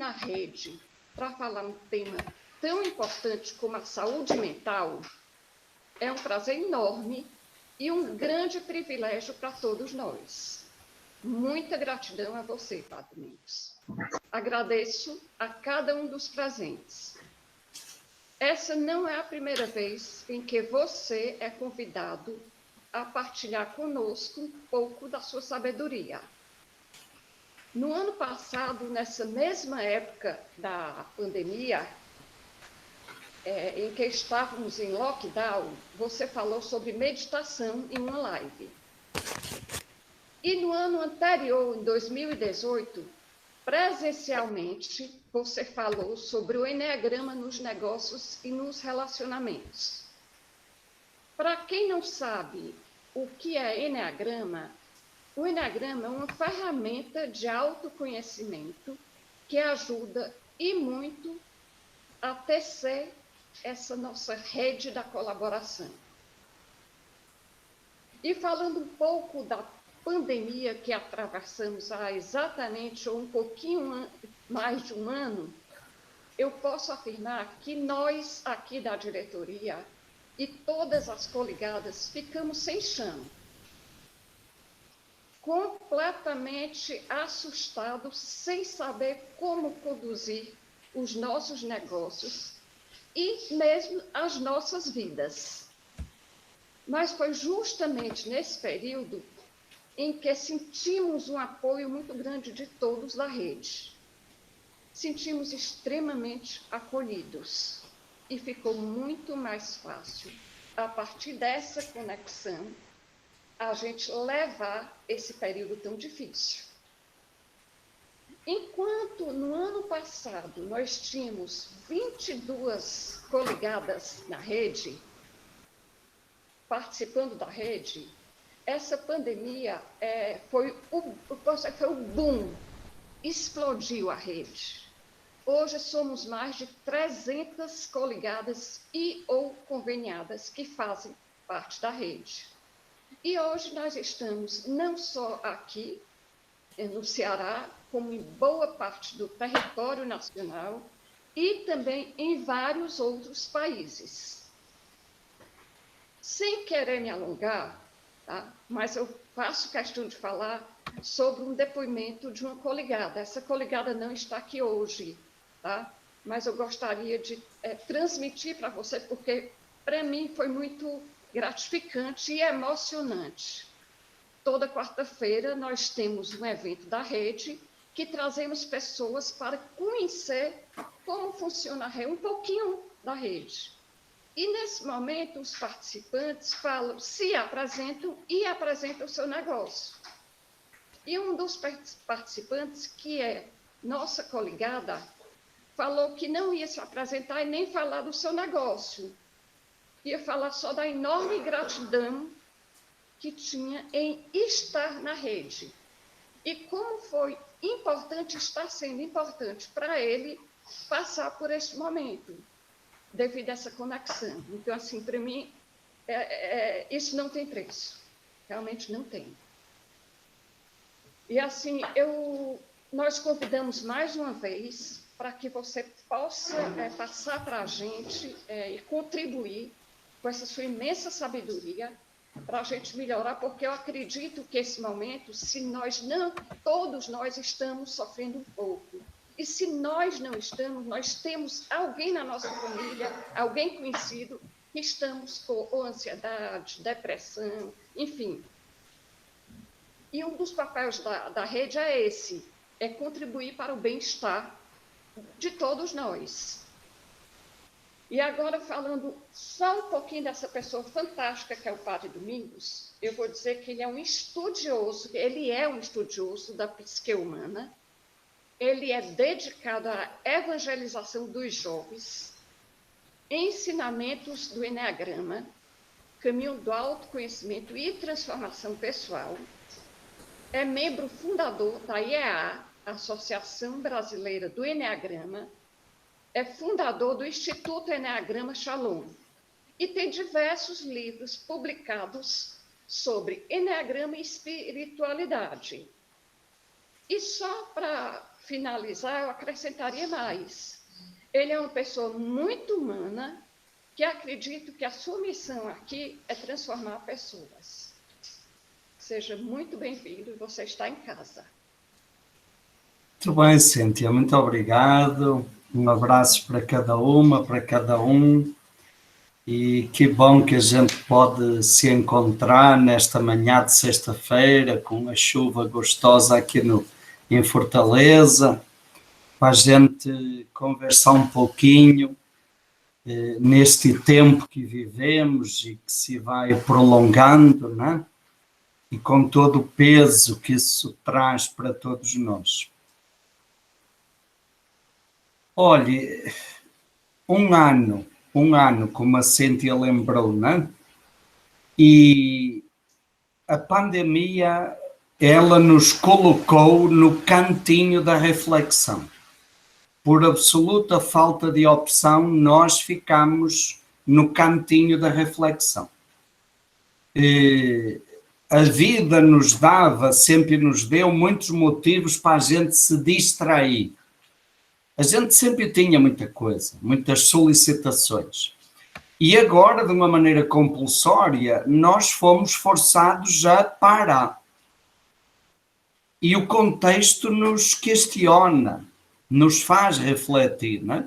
na rede para falar um tema tão importante como a saúde mental é um prazer enorme e um grande privilégio para todos nós. Muita gratidão a você, Padre Mendes. Agradeço a cada um dos presentes. Essa não é a primeira vez em que você é convidado a partilhar conosco um pouco da sua sabedoria. No ano passado, nessa mesma época da pandemia, em que estávamos em lockdown, você falou sobre meditação em uma live. E no ano anterior, em 2018, presencialmente, você falou sobre o eneagrama nos negócios e nos relacionamentos. Para quem não sabe o que é eneagrama, o eneagrama é uma ferramenta de autoconhecimento que ajuda e muito a tecer essa nossa rede da colaboração. E falando um pouco da pandemia que atravessamos há exatamente ou um pouquinho mais de um ano, eu posso afirmar que nós aqui da diretoria e todas as coligadas ficamos sem chão, completamente assustados, sem saber como conduzir os nossos negócios e mesmo as nossas vidas. Mas foi justamente nesse período em que sentimos um apoio muito grande de todos da rede. Sentimos extremamente acolhidos e ficou muito mais fácil, a partir dessa conexão, a gente levar esse período tão difícil. Enquanto no ano passado nós tínhamos 22 coligadas na rede, participando da rede, essa pandemia foi o boom, explodiu a rede. Hoje somos mais de 300 coligadas e ou conveniadas que fazem parte da rede. E hoje nós estamos não só aqui, no Ceará, como em boa parte do território nacional e também em vários outros países. Sem querer me alongar, tá? Mas eu faço questão de falar sobre um depoimento de uma coligada. Essa coligada não está aqui hoje, tá? Mas eu gostaria de transmitir para você, porque para mim foi muito gratificante e emocionante. Toda quarta-feira nós temos um evento da rede que trazemos pessoas para conhecer como funciona a rede, um pouquinho da rede. E nesse momento os participantes falam, se apresentam e apresentam o seu negócio. E um dos participantes, que é nossa coligada, falou que não ia se apresentar e nem falar do seu negócio. Ia falar só da enorme gratidão que tinha em estar na rede. E como foi importante, está sendo importante para ele passar por esse momento, devido a essa conexão. Então, assim, para mim, isso não tem preço. Realmente não tem. E, assim, nós convidamos mais uma vez para que você possa passar para a gente e contribuir com essa sua imensa sabedoria para a gente melhorar, porque eu acredito que esse momento, se nós não, todos nós estamos sofrendo um pouco. E se nós não estamos, nós temos alguém na nossa família, alguém conhecido, que estamos com ansiedade, depressão, enfim. E um dos papéis da rede é esse, é contribuir para o bem-estar de todos nós. E agora, falando só um pouquinho dessa pessoa fantástica que é o Padre Domingos, eu vou dizer que ele é um estudioso da psique humana, ele é dedicado à evangelização dos jovens, ensinamentos do eneagrama, caminho do autoconhecimento e transformação pessoal, é membro fundador da IEA, Associação Brasileira do Eneagrama, é fundador do Instituto Eneagrama Shalom e tem diversos livros publicados sobre eneagrama e espiritualidade. E só para finalizar, eu acrescentaria mais. Ele é uma pessoa muito humana, que acredito que a sua missão aqui é transformar pessoas. Seja muito bem-vindo, você está em casa. Muito bem, Cíntia, muito obrigado. Um abraço para cada uma, para cada um. E que bom que a gente pode se encontrar nesta manhã de sexta-feira, com a chuva gostosa aqui em Fortaleza, para a gente conversar um pouquinho neste tempo que vivemos e que se vai prolongando, né? E com todo o peso que isso traz para todos nós. Olhe, um ano, como a Cíntia lembrou, né? E a pandemia, ela nos colocou no cantinho da reflexão. Por absoluta falta de opção, nós ficamos no cantinho da reflexão. A vida nos dava, sempre nos deu muitos motivos para a gente se distrair. A gente sempre tinha muita coisa, muitas solicitações. E agora, de uma maneira compulsória, nós fomos forçados a parar. E o contexto nos questiona, nos faz refletir, não é?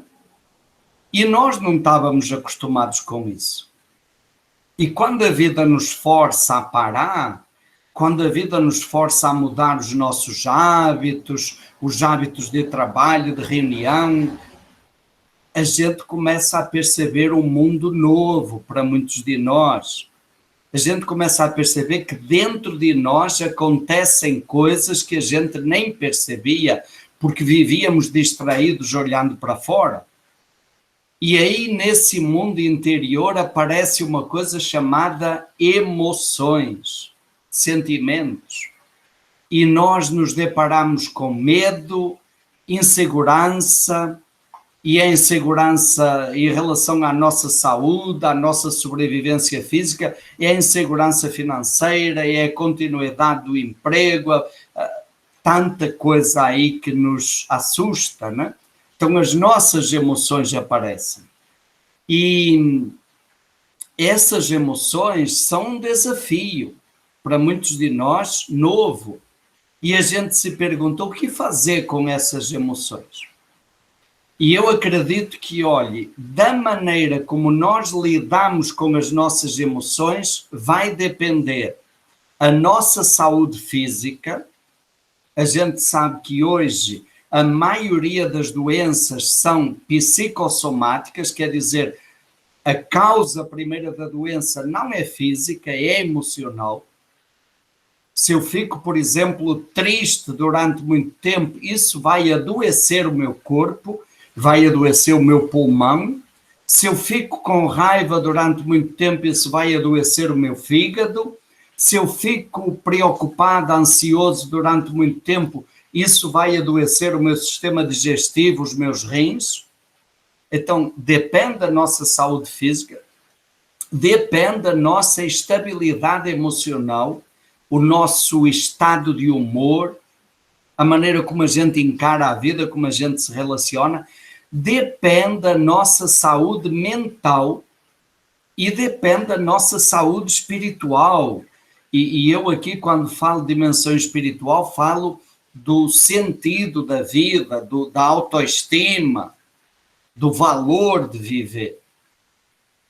E nós não estávamos acostumados com isso. E quando a vida nos força a parar, quando a vida nos força a mudar os nossos hábitos, os hábitos de trabalho, de reunião, a gente começa a perceber um mundo novo para muitos de nós. A gente começa a perceber que dentro de nós acontecem coisas que a gente nem percebia, porque vivíamos distraídos olhando para fora. E aí, nesse mundo interior, aparece uma coisa chamada emoções, sentimentos. E nós nos deparamos com medo, insegurança, e a insegurança em relação à nossa saúde, à nossa sobrevivência física, é a insegurança financeira, é a continuidade do emprego, tanta coisa aí que nos assusta, né? Então as nossas emoções aparecem. E essas emoções são um desafio para muitos de nós, novo. E a gente se pergunta o que fazer com essas emoções. E eu acredito que, olhe, da maneira como nós lidamos com as nossas emoções, vai depender a nossa saúde física. A gente sabe que hoje a maioria das doenças são psicossomáticas, quer dizer, a causa primeira da doença não é física, é emocional. Se eu fico, por exemplo, triste durante muito tempo, isso vai adoecer o meu corpo, vai adoecer o meu pulmão. Se eu fico com raiva durante muito tempo, isso vai adoecer o meu fígado. Se eu fico preocupado, ansioso durante muito tempo, isso vai adoecer o meu sistema digestivo, os meus rins. Então, depende da nossa saúde física, depende da nossa estabilidade emocional, o nosso estado de humor, a maneira como a gente encara a vida, como a gente se relaciona, depende da nossa saúde mental e depende da nossa saúde espiritual. E eu aqui, quando falo de dimensão espiritual, falo do sentido da vida, da autoestima, do valor de viver.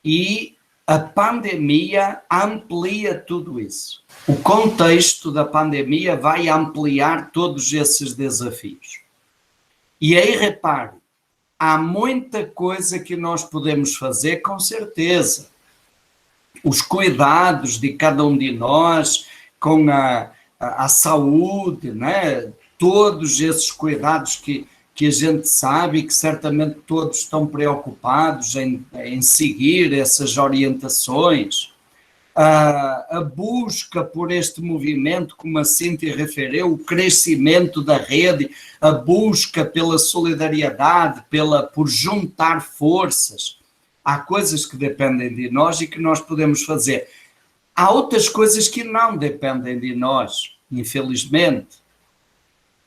E a pandemia amplia tudo isso. O contexto da pandemia vai ampliar todos esses desafios. E aí, repare, há muita coisa que nós podemos fazer, com certeza. Os cuidados de cada um de nós com a saúde, né? Todos esses cuidados que a gente sabe e que certamente todos estão preocupados em seguir essas orientações. A busca por este movimento, como a Cíntia referiu, o crescimento da rede, a busca pela solidariedade, por juntar forças. Há coisas que dependem de nós e que nós podemos fazer. Há outras coisas que não dependem de nós, infelizmente.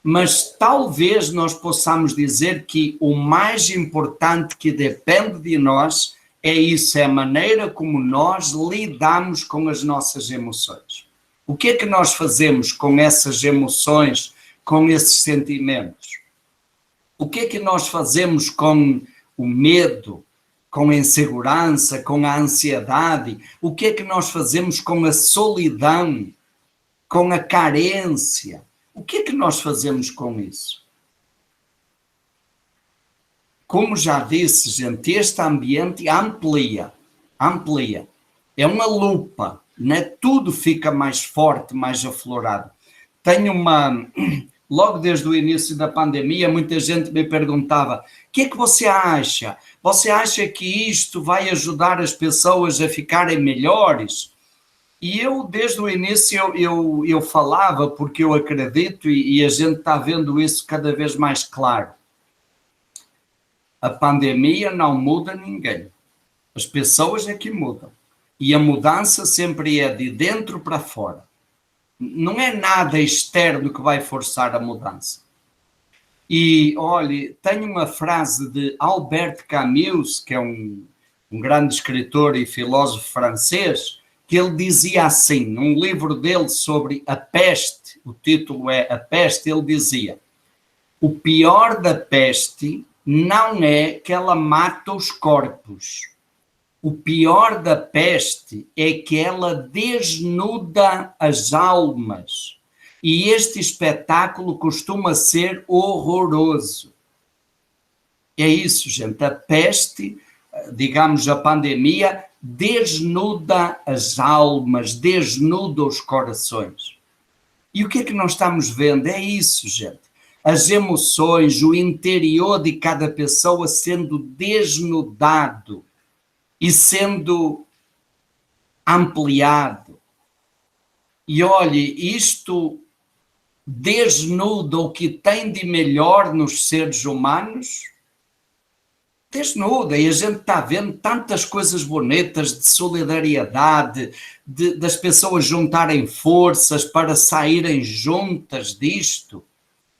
mas talvez nós possamos dizer que o mais importante que depende de nós é isso, é a maneira como nós lidamos com as nossas emoções. O que é que nós fazemos com essas emoções, com esses sentimentos? O que é que nós fazemos com o medo, com a insegurança, com a ansiedade? O que é que nós fazemos com a solidão, com a carência? O que é que nós fazemos com isso? Como já disse, gente, este ambiente amplia. É uma lupa, né? Tudo fica mais forte, mais aflorado. Logo desde o início da pandemia, muita gente me perguntava: o que é que você acha? Você acha que isto vai ajudar as pessoas a ficarem melhores? E eu, desde o início, eu falava, porque eu acredito, e a gente está vendo isso cada vez mais claro. A pandemia não muda ninguém. As pessoas é que mudam. E a mudança sempre é de dentro para fora. Não é nada externo que vai forçar a mudança. E, olhe, tenho uma frase de Albert Camus, que é um grande escritor e filósofo francês, que ele dizia assim, num livro dele sobre a peste, o título é A Peste, ele dizia: o pior da peste não é que ela mata os corpos. O pior da peste é que ela desnuda as almas. E este espetáculo costuma ser horroroso. É isso, gente. A peste, digamos, a pandemia, desnuda as almas, desnuda os corações. E o que é que nós estamos vendo? É isso, gente. As emoções, o interior de cada pessoa sendo desnudado e sendo ampliado. E olhe, isto desnuda o que tem de melhor nos seres humanos, desnuda, e a gente está vendo tantas coisas bonitas de solidariedade, das pessoas juntarem forças para saírem juntas disto.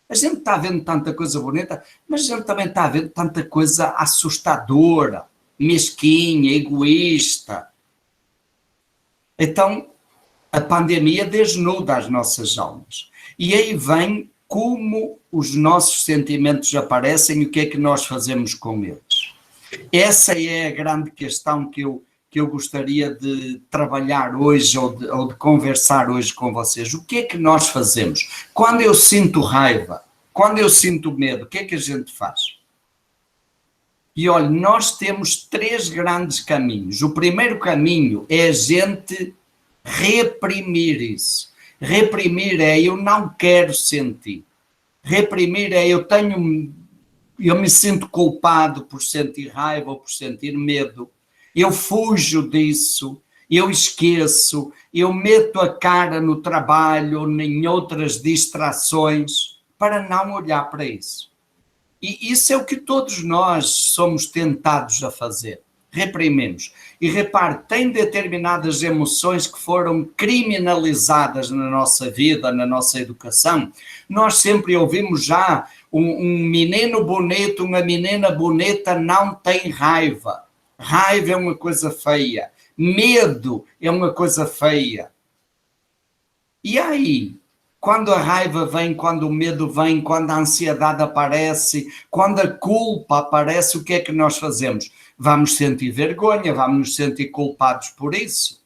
A gente está vendo tanta coisa bonita, mas a gente também está vendo tanta coisa assustadora, mesquinha, egoísta. Então, a pandemia desnuda as nossas almas. E aí vem como os nossos sentimentos aparecem e o que é que nós fazemos com eles. Essa é a grande questão que eu gostaria de trabalhar hoje ou de conversar hoje com vocês. O que é que nós fazemos? Quando eu sinto raiva, quando eu sinto medo, o que é que a gente faz? E olha, nós temos 3 grandes caminhos. O primeiro caminho é a gente reprimir isso. Reprimir é eu não quero sentir. Reprimir é eu me sinto culpado por sentir raiva ou por sentir medo. Eu fujo disso, eu esqueço, eu meto a cara no trabalho ou em outras distrações para não olhar para isso. E isso é o que todos nós somos tentados a fazer. Reprimimos. E repare, tem determinadas emoções que foram criminalizadas na nossa vida, na nossa educação. Nós sempre ouvimos já um menino bonito, uma menina bonita não tem raiva. Raiva é uma coisa feia. Medo é uma coisa feia. E aí, quando a raiva vem, quando o medo vem, quando a ansiedade aparece, quando a culpa aparece, o que é que nós fazemos? Vamos sentir vergonha, vamos nos sentir culpados por isso.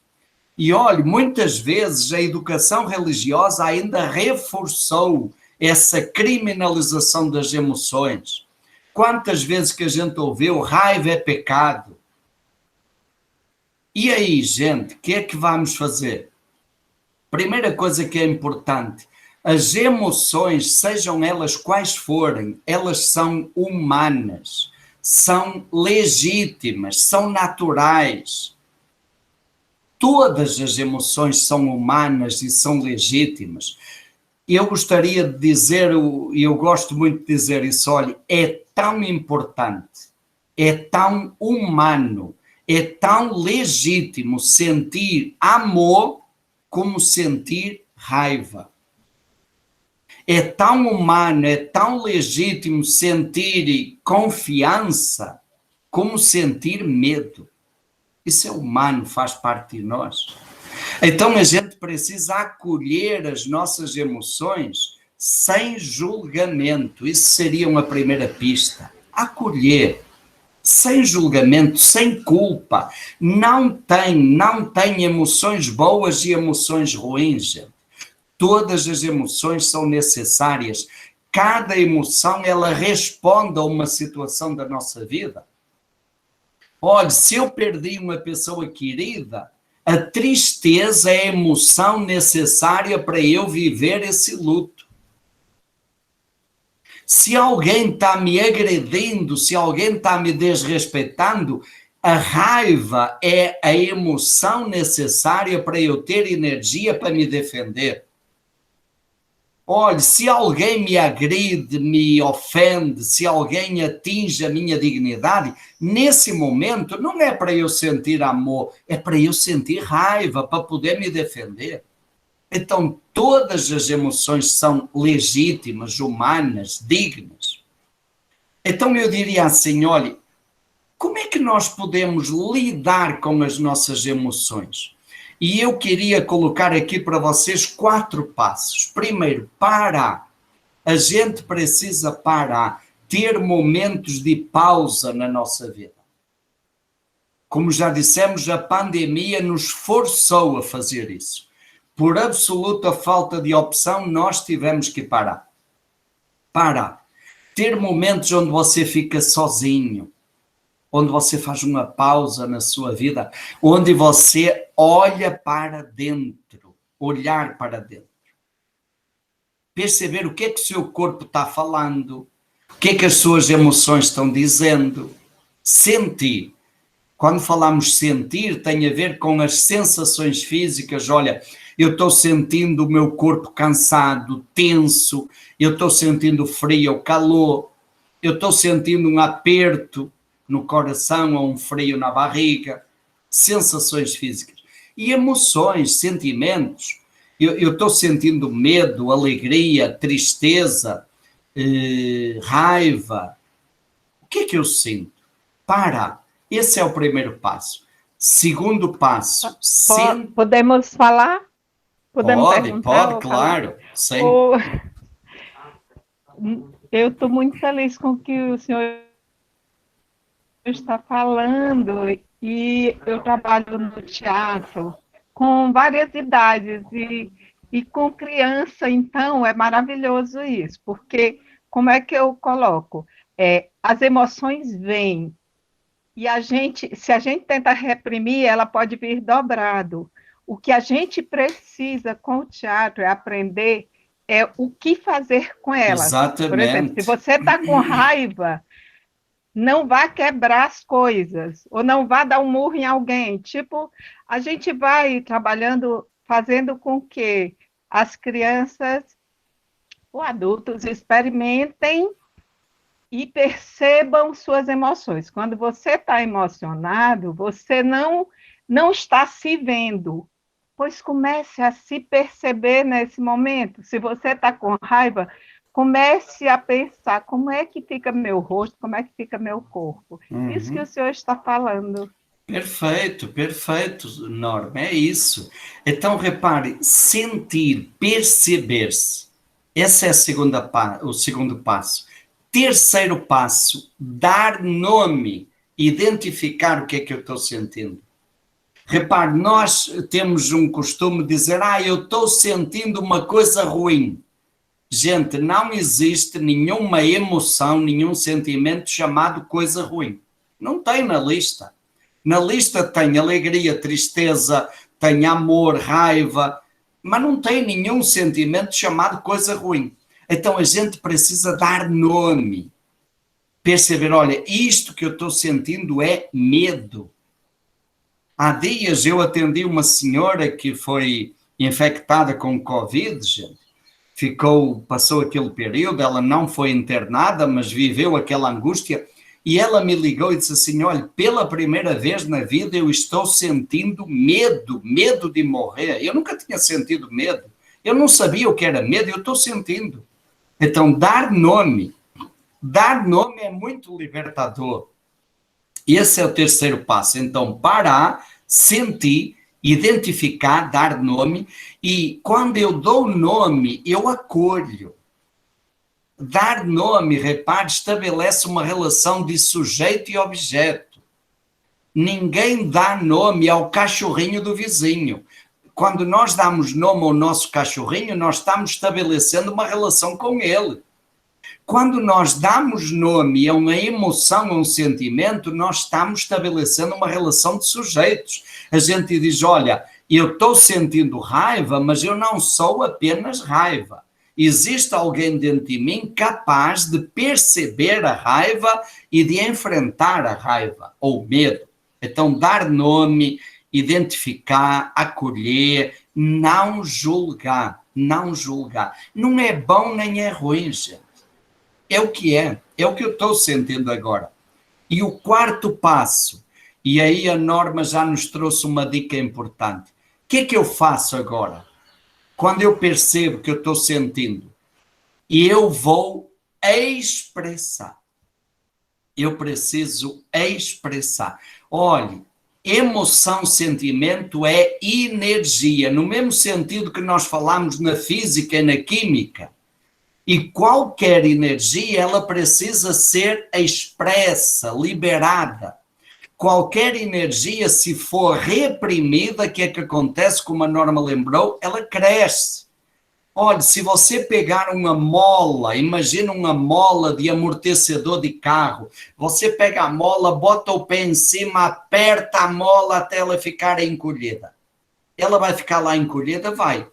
E olha, muitas vezes a educação religiosa ainda reforçou essa criminalização das emoções. Quantas vezes que a gente ouviu, raiva é pecado. E aí, gente, o que é que vamos fazer? Primeira coisa que é importante, as emoções, sejam elas quais forem, elas são humanas, são legítimas, são naturais. Todas as emoções são humanas e são legítimas. Eu gostaria de dizer, e eu gosto muito de dizer isso, olha, é tão importante, é tão humano, é tão legítimo sentir amor como sentir raiva. É tão humano, é tão legítimo sentir confiança como sentir medo. Isso é humano, faz parte de nós. Então a gente precisa acolher as nossas emoções sem julgamento. Isso seria uma primeira pista. Acolher, sem julgamento, sem culpa. Não tem emoções boas e emoções ruins, gente. Todas as emoções são necessárias. Cada emoção, ela responde a uma situação da nossa vida. Olha, se eu perdi uma pessoa querida, a tristeza é a emoção necessária para eu viver esse luto. Se alguém está me agredindo, se alguém está me desrespeitando, a raiva é a emoção necessária para eu ter energia para me defender. Olha, se alguém me agride, me ofende, se alguém atinge a minha dignidade, nesse momento não é para eu sentir amor, é para eu sentir raiva, para poder me defender. Então, todas as emoções são legítimas, humanas, dignas. Então, eu diria assim, olha, como é que nós podemos lidar com as nossas emoções? E eu queria colocar aqui para vocês 4 passos. Primeiro, parar. A gente precisa parar, ter momentos de pausa na nossa vida. Como já dissemos, a pandemia nos forçou a fazer isso. Por absoluta falta de opção, nós tivemos que parar. Parar. Ter momentos onde você fica sozinho, onde você faz uma pausa na sua vida, onde você olha para dentro, olhar para dentro. Perceber o que é que o seu corpo está falando, o que é que as suas emoções estão dizendo. Sentir. Quando falamos sentir, tem a ver com as sensações físicas. Olha, eu estou sentindo o meu corpo cansado, tenso, eu estou sentindo frio ou calor, eu estou sentindo um aperto no coração ou um frio na barriga. Sensações físicas. E emoções, sentimentos. Eu estou sentindo medo, alegria, tristeza, raiva. O que é que eu sinto? Para. Esse é o primeiro passo. Segundo passo. Podemos falar? Podemos perguntar? Pode, claro. Sim. Eu estou muito feliz com o que o senhor está falando, e eu trabalho no teatro com várias idades e com criança, então é maravilhoso isso, porque como é que eu coloco? As emoções vêm, e se a gente tenta reprimir, ela pode vir dobrado. O que a gente precisa com o teatro é aprender o que fazer com elas. Exatamente. Por exemplo, se você está com raiva, não vá quebrar as coisas, ou não vá dar um murro em alguém. Tipo, a gente vai trabalhando, fazendo com que as crianças ou adultos experimentem e percebam suas emoções. Quando você está emocionado, você não está se vendo, pois comece a se perceber nesse momento. Se você está com raiva, comece a pensar como é que fica meu rosto, como é que fica meu corpo. Isso que o senhor está falando. Perfeito, Norma, é isso. Então, repare, sentir, perceber-se. Esse é o segundo passo. Terceiro passo, dar nome, identificar o que é que eu estou sentindo. Repare, nós temos um costume de dizer, eu estou sentindo uma coisa ruim. Gente, não existe nenhuma emoção, nenhum sentimento chamado coisa ruim. Não tem na lista. Na lista tem alegria, tristeza, tem amor, raiva, mas não tem nenhum sentimento chamado coisa ruim. Então a gente precisa dar nome. Perceber, olha, isto que eu estou sentindo é medo. Há dias eu atendi uma senhora que foi infectada com Covid, gente. Passou aquele período, ela não foi internada, mas viveu aquela angústia, e ela me ligou e disse assim, olha, pela primeira vez na vida eu estou sentindo medo de morrer. Eu nunca tinha sentido medo, eu não sabia o que era medo, eu estou sentindo. Então, dar nome é muito libertador. Esse é o terceiro passo. Então, parar, sentir, identificar, dar nome, e quando eu dou nome, eu acolho. Dar nome, repare, estabelece uma relação de sujeito e objeto. Ninguém dá nome ao cachorrinho do vizinho. Quando nós damos nome ao nosso cachorrinho, nós estamos estabelecendo uma relação com ele. Quando nós damos nome a uma emoção, a um sentimento, nós estamos estabelecendo uma relação de sujeitos. A gente diz, olha, eu estou sentindo raiva, mas eu não sou apenas raiva. Existe alguém dentro de mim capaz de perceber a raiva e de enfrentar a raiva ou medo. Então, dar nome, identificar, acolher, não julgar, não julgar. Não é bom nem é ruim, gente. É o que eu estou sentindo agora. E o quarto passo, e aí a Norma já nos trouxe uma dica importante. O que é que eu faço agora? Quando eu percebo que eu estou sentindo, e eu vou expressar. Eu preciso expressar. Olhe, emoção, sentimento é energia, no mesmo sentido que nós falamos na física e na química. E qualquer energia, ela precisa ser expressa, liberada. Qualquer energia, se for reprimida, o que é que acontece, como a Norma lembrou? Ela cresce. Olha, se você pegar uma mola, imagina uma mola de amortecedor de carro, você pega a mola, bota o pé em cima, aperta a mola até ela ficar encolhida. Ela vai ficar lá encolhida? Vai.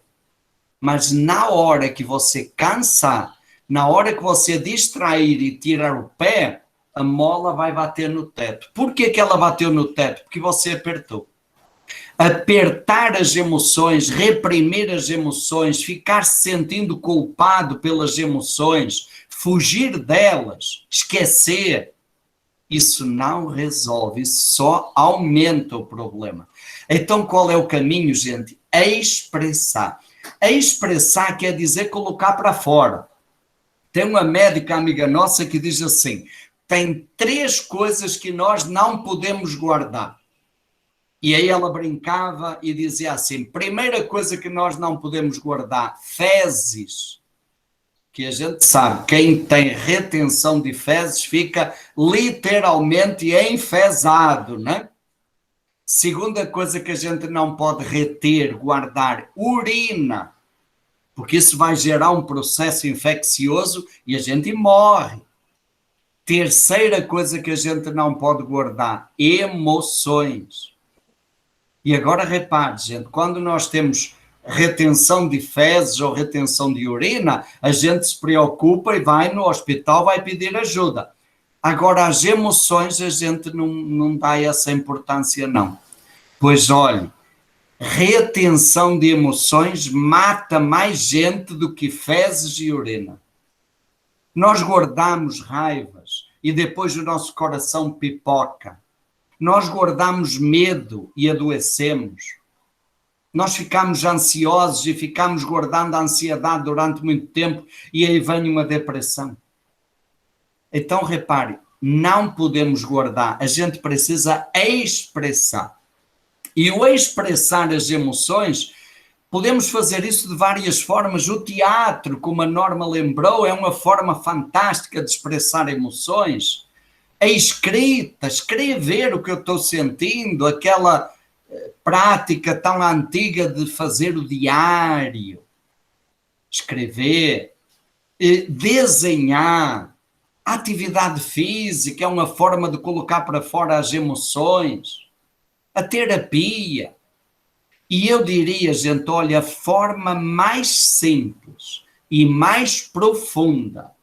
Mas na hora que você cansar, na hora que você distrair e tirar o pé, a mola vai bater no teto. Por que ela bateu no teto? Porque você apertou. Apertar as emoções, reprimir as emoções, ficar se sentindo culpado pelas emoções, fugir delas, esquecer, isso não resolve, isso só aumenta o problema. Então qual é o caminho, gente? Expressar. Expressar quer dizer colocar para fora. Tem uma médica amiga nossa que diz assim, tem 3 coisas que nós não podemos guardar. E aí ela brincava e dizia assim, primeira coisa que nós não podemos guardar, fezes. Que a gente sabe, quem tem retenção de fezes fica literalmente enfezado, né? Segunda coisa que a gente não pode reter, guardar, urina, porque isso vai gerar um processo infeccioso e a gente morre. Terceira coisa que a gente não pode guardar, emoções. E agora repare, gente, quando nós temos retenção de fezes ou retenção de urina, a gente se preocupa e vai no hospital, vai pedir ajuda. Agora, as emoções, a gente não dá essa importância, não. Pois, olhe, retenção de emoções mata mais gente do que fezes e urina. Nós guardamos raivas e depois o nosso coração pipoca. Nós guardamos medo e adoecemos. Nós ficamos ansiosos e ficamos guardando a ansiedade durante muito tempo e aí vem uma depressão. Então, repare, não podemos guardar, a gente precisa expressar. E o expressar as emoções, podemos fazer isso de várias formas. O teatro, como a Norma lembrou, é uma forma fantástica de expressar emoções. A escrita, escrever o que eu estou sentindo, aquela prática tão antiga de fazer o diário, escrever, desenhar, atividade física é uma forma de colocar para fora as emoções, a terapia. E eu diria, gente, olha, a forma mais simples e mais profunda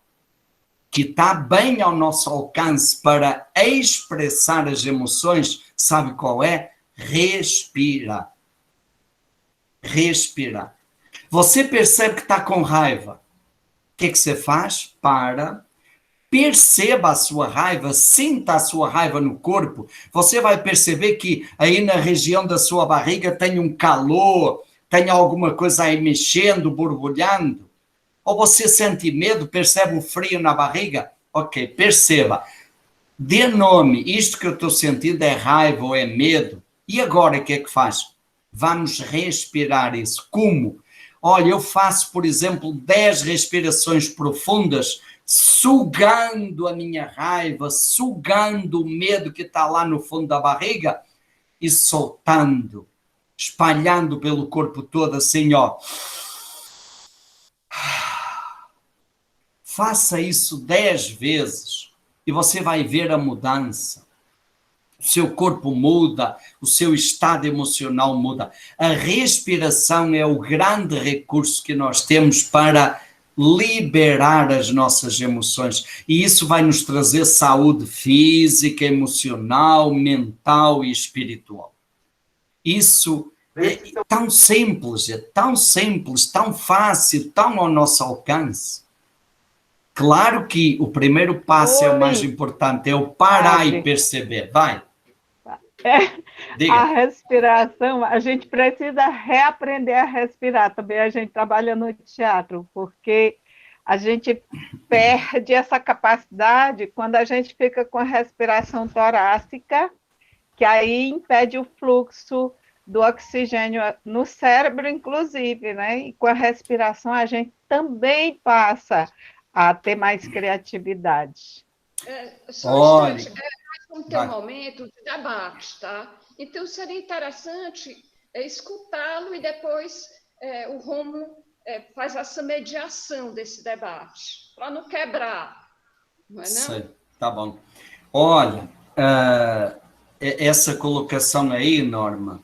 que está bem ao nosso alcance para expressar as emoções, sabe qual é? Respirar. Respirar. Você percebe que está com raiva. O que você faz? Para, perceba a sua raiva, sinta a sua raiva no corpo. Você vai perceber que aí na região da sua barriga tem um calor, tem alguma coisa aí mexendo, borbulhando. Ou você sente medo, percebe um frio na barriga? Ok, perceba. Dê nome, isto que eu estou sentindo é raiva ou é medo. E agora o que é que faz? Vamos respirar isso. Como? Olha, eu faço, por exemplo, 10 respirações profundas, sugando a minha raiva, sugando o medo que está lá no fundo da barriga e soltando, espalhando pelo corpo todo assim, ó. Faça isso 10 vezes e você vai ver a mudança. O seu corpo muda, o seu estado emocional muda. A respiração é o grande recurso que nós temos para liberar as nossas emoções. E isso vai nos trazer saúde física, emocional, mental e espiritual. Isso é tão simples, tão fácil, tão ao nosso alcance. Claro que o primeiro passo é o mais importante, é o parar e perceber. Vai. A respiração, a gente precisa reaprender a respirar. Também a gente trabalha no teatro, porque a gente perde essa capacidade quando a gente fica com a respiração torácica, que aí impede o fluxo do oxigênio no cérebro, inclusive, né? E com a respiração a gente também passa a ter mais criatividade. Só um instante, vamos ter um momento de debate, tá? Então, seria interessante escutá-lo e depois o Rômulo faz essa mediação desse debate, para não quebrar, não é não? Sei, tá bom. Olha, essa colocação aí, Norma,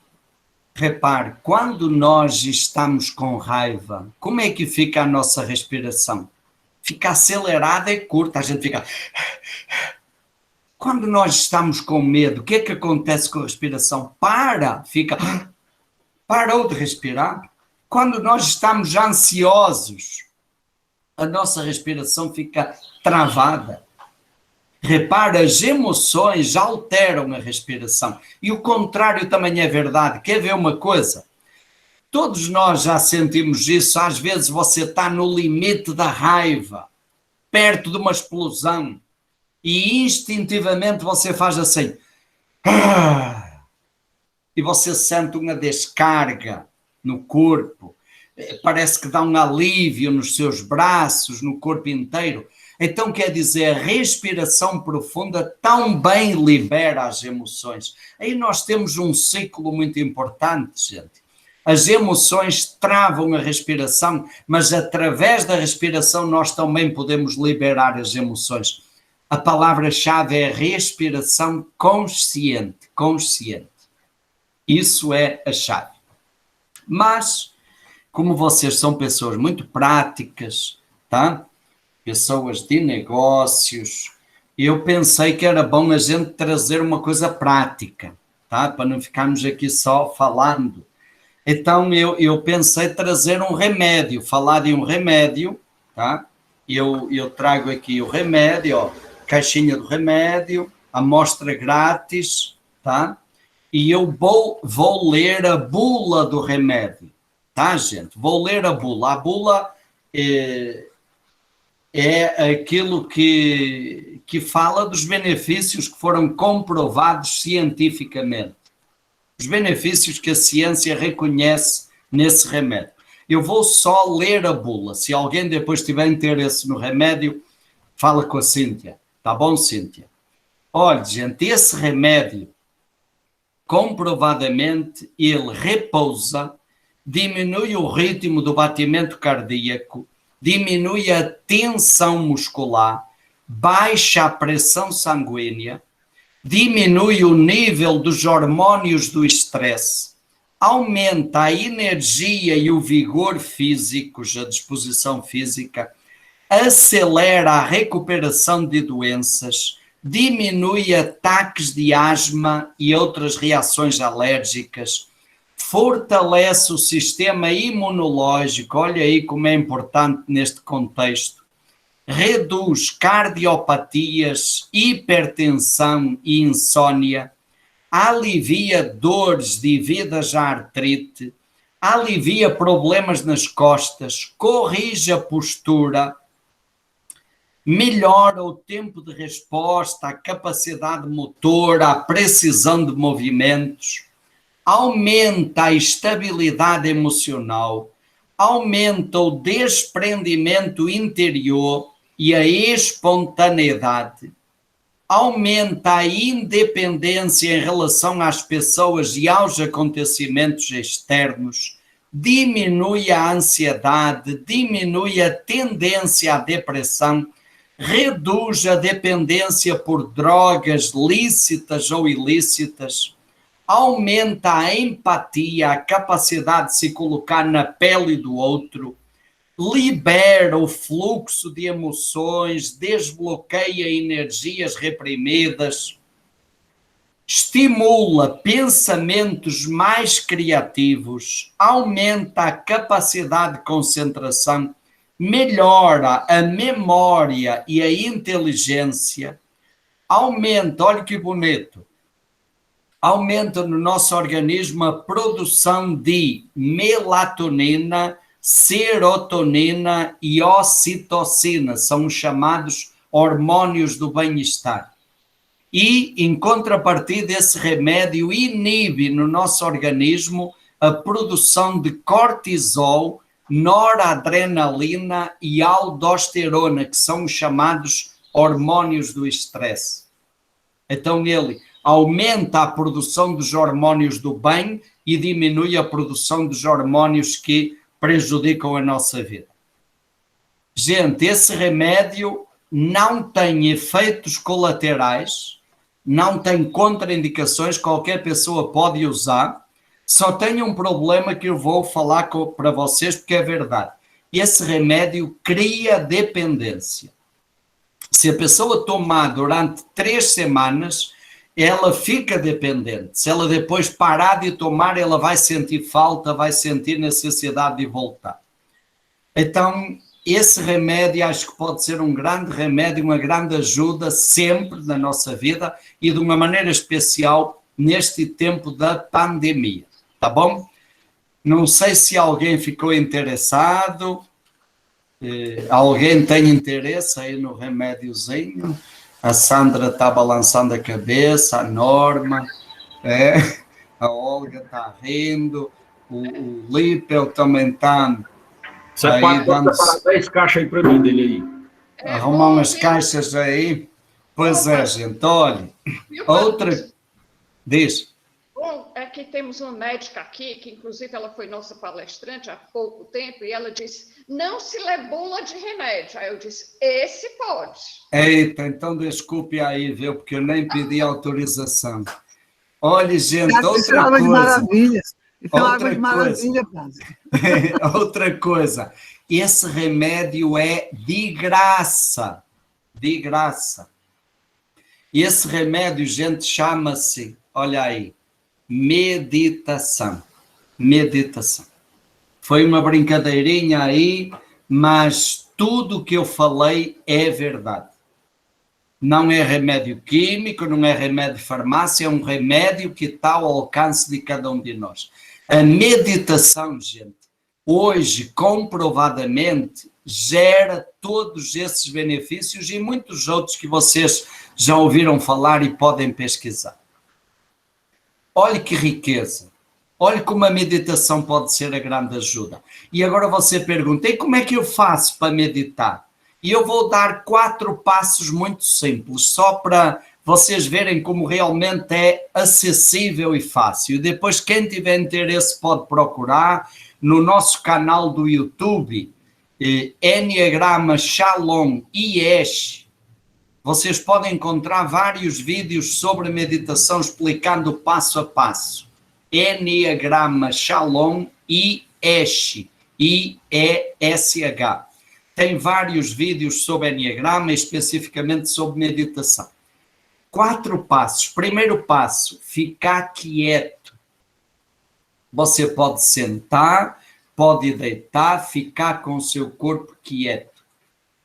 repare, quando nós estamos com raiva, como é que fica a nossa respiração? Fica acelerada e curta, a gente fica... Quando nós estamos com medo, o que é que acontece com a respiração? Parou de respirar. Quando nós estamos ansiosos, a nossa respiração fica travada. Repara, as emoções alteram a respiração. E o contrário também é verdade. Quer ver uma coisa? Todos nós já sentimos isso. Às vezes você está no limite da raiva, perto de uma explosão, e instintivamente você faz assim. E você sente uma descarga no corpo. Parece que dá um alívio nos seus braços, no corpo inteiro. Então, quer dizer, a respiração profunda também libera as emoções. Aí nós temos um ciclo muito importante, gente. As emoções travam a respiração, mas através da respiração nós também podemos liberar as emoções. A palavra-chave é respiração consciente, consciente. Isso é a chave. Mas, como vocês são pessoas muito práticas, tá? Pessoas de negócios, eu pensei que era bom a gente trazer uma coisa prática, tá? Para não ficarmos aqui só falando. Então, eu pensei trazer um remédio, falar de um remédio, tá? Eu trago aqui o remédio, ó, caixinha do remédio, amostra grátis, tá? E eu vou ler a bula do remédio, tá, gente? Vou ler a bula. A bula é aquilo que fala dos benefícios que foram comprovados cientificamente. Os benefícios que a ciência reconhece nesse remédio. Eu vou só ler a bula. Se alguém depois tiver interesse no remédio, fala com a Cíntia. Tá bom, Cíntia? Olha, gente, esse remédio, comprovadamente, ele repousa, diminui o ritmo do batimento cardíaco, diminui a tensão muscular, baixa a pressão sanguínea, diminui o nível dos hormônios do estresse, aumenta a energia e o vigor físicos, a disposição física, acelera a recuperação de doenças, diminui ataques de asma e outras reações alérgicas, fortalece o sistema imunológico, olha aí como é importante neste contexto, reduz cardiopatias, hipertensão e insônia, alivia dores devidas à artrite, alivia problemas nas costas, corrige a postura, melhora o tempo de resposta, a capacidade motora, a precisão de movimentos, aumenta a estabilidade emocional, aumenta o desprendimento interior e a espontaneidade, aumenta a independência em relação às pessoas e aos acontecimentos externos, diminui a ansiedade, diminui a tendência à depressão, reduz a dependência por drogas lícitas ou ilícitas, aumenta a empatia, a capacidade de se colocar na pele do outro, libera o fluxo de emoções, desbloqueia energias reprimidas, estimula pensamentos mais criativos, aumenta a capacidade de concentração, melhora a memória e a inteligência, aumenta, olha que bonito, aumenta no nosso organismo a produção de melatonina, serotonina e ocitocina, são os chamados hormônios do bem-estar. E, em contrapartida, esse remédio inibe no nosso organismo a produção de cortisol, noradrenalina e aldosterona, que são os chamados hormônios do estresse. Então, ele aumenta a produção dos hormônios do bem e diminui a produção dos hormônios que prejudicam a nossa vida. Gente, esse remédio não tem efeitos colaterais, não tem contraindicações, qualquer pessoa pode usar, só tem um problema que eu vou falar para vocês porque é verdade. Esse remédio cria dependência. Se a pessoa tomar durante 3 semanas, ela fica dependente. Se ela depois parar de tomar, ela vai sentir falta, vai sentir necessidade de voltar. Então, esse remédio acho que pode ser um grande remédio, uma grande ajuda sempre na nossa vida e de uma maneira especial neste tempo da pandemia. Tá bom? Não sei se alguém ficou interessado, alguém tem interesse aí no remédiozinho. A Sandra está balançando a cabeça, a Norma, a Olga está rindo, o Lípel também está aí dando... 10 caixas aí para mim dele aí. Arrumar umas caixas aí. Pois é, gente, olha, outra... Diz. Bom, é que temos uma médica aqui, que inclusive ela foi nossa palestrante há pouco tempo, e ela disse, não se lê bula de remédio. Aí eu disse, esse pode. Eita, então desculpe aí, viu, porque eu nem pedi autorização. Olha, gente, outra coisa. De maravilha. Outra de maravilha, padre. Outra coisa, esse remédio é de graça. De graça. E esse remédio, gente, chama-se, olha aí, meditação. Meditação. Foi uma brincadeirinha aí, mas tudo o que eu falei é verdade. Não é remédio químico, não é remédio de farmácia, é um remédio que está ao alcance de cada um de nós. A meditação, gente, hoje, comprovadamente, gera todos esses benefícios e muitos outros que vocês já ouviram falar e podem pesquisar. Olha que riqueza. Olha como a meditação pode ser a grande ajuda. E agora você pergunta, e como é que eu faço para meditar? E eu vou dar 4 passos muito simples, só para vocês verem como realmente é acessível e fácil. E depois, quem tiver interesse pode procurar no nosso canal do YouTube, Enneagrama Shalom IESH. Vocês podem encontrar vários vídeos sobre meditação explicando passo a passo. Enneagrama Shalom IESH. IESH. Tem vários vídeos sobre Enneagrama, especificamente sobre meditação. 4 passos. Primeiro passo, ficar quieto. Você pode sentar, pode deitar, ficar com o seu corpo quieto,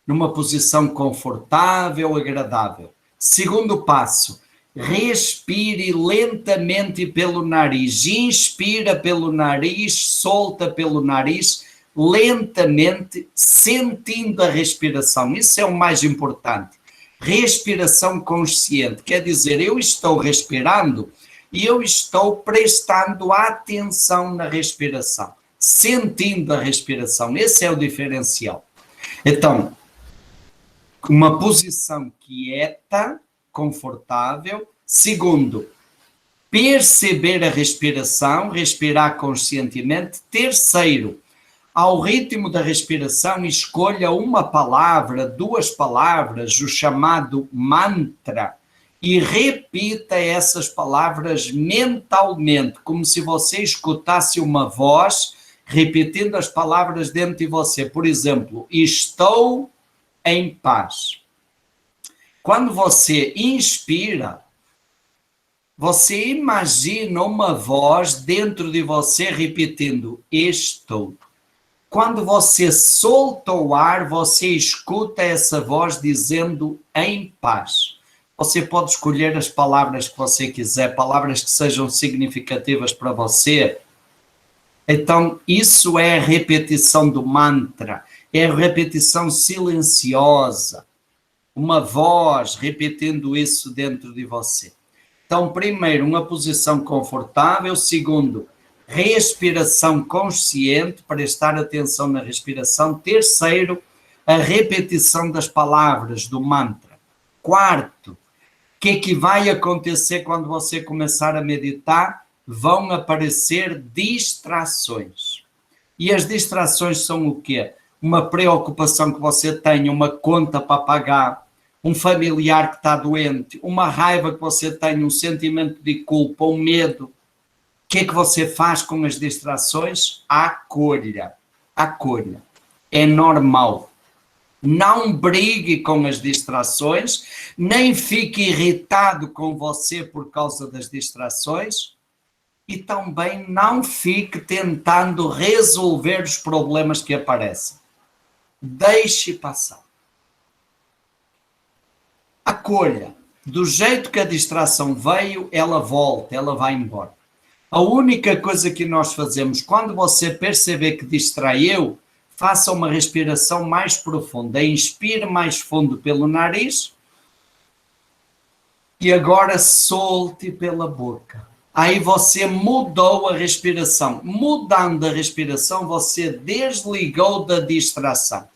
numa posição confortável, agradável. Segundo passo, Respire lentamente pelo nariz. Inspira pelo nariz, solta pelo nariz, lentamente, sentindo a respiração. Isso é o mais importante. Respiração consciente, quer dizer, eu estou respirando e eu estou prestando atenção na respiração, sentindo a respiração. Esse é o diferencial. Então, uma posição quieta, confortável. Segundo, perceber a respiração, respirar conscientemente. Terceiro, ao ritmo da respiração, escolha uma palavra, 2 palavras, o chamado mantra, e repita essas palavras mentalmente, como se você escutasse uma voz repetindo as palavras dentro de você. Por exemplo, estou em paz. Quando você inspira, você imagina uma voz dentro de você repetindo estou. Quando você solta o ar, você escuta essa voz dizendo em paz. Você pode escolher as palavras que você quiser, palavras que sejam significativas para você. Então, isso é a repetição do mantra, é a repetição silenciosa, uma voz repetindo isso dentro de você. Então, primeiro, uma posição confortável. Segundo, respiração consciente, prestar atenção na respiração. Terceiro, a repetição das palavras do mantra. Quarto, o que vai acontecer quando você começar a meditar? Vão aparecer distrações. E as distrações são o quê? Uma preocupação que você tenha, uma conta para pagar, um familiar que está doente, uma raiva que você tenha, um sentimento de culpa, um medo. O que é que você faz com as distrações? Acolha. Acolha. É normal. Não brigue com as distrações, nem fique irritado com você por causa das distrações e também não fique tentando resolver os problemas que aparecem. Deixe passar. Acolha. Do jeito que a distração veio, ela volta, ela vai embora. A única coisa que nós fazemos, quando você perceber que distraiu, faça uma respiração mais profunda. Inspire mais fundo pelo nariz e agora solte pela boca. Aí você mudou a respiração. Mudando a respiração, você desligou da distração.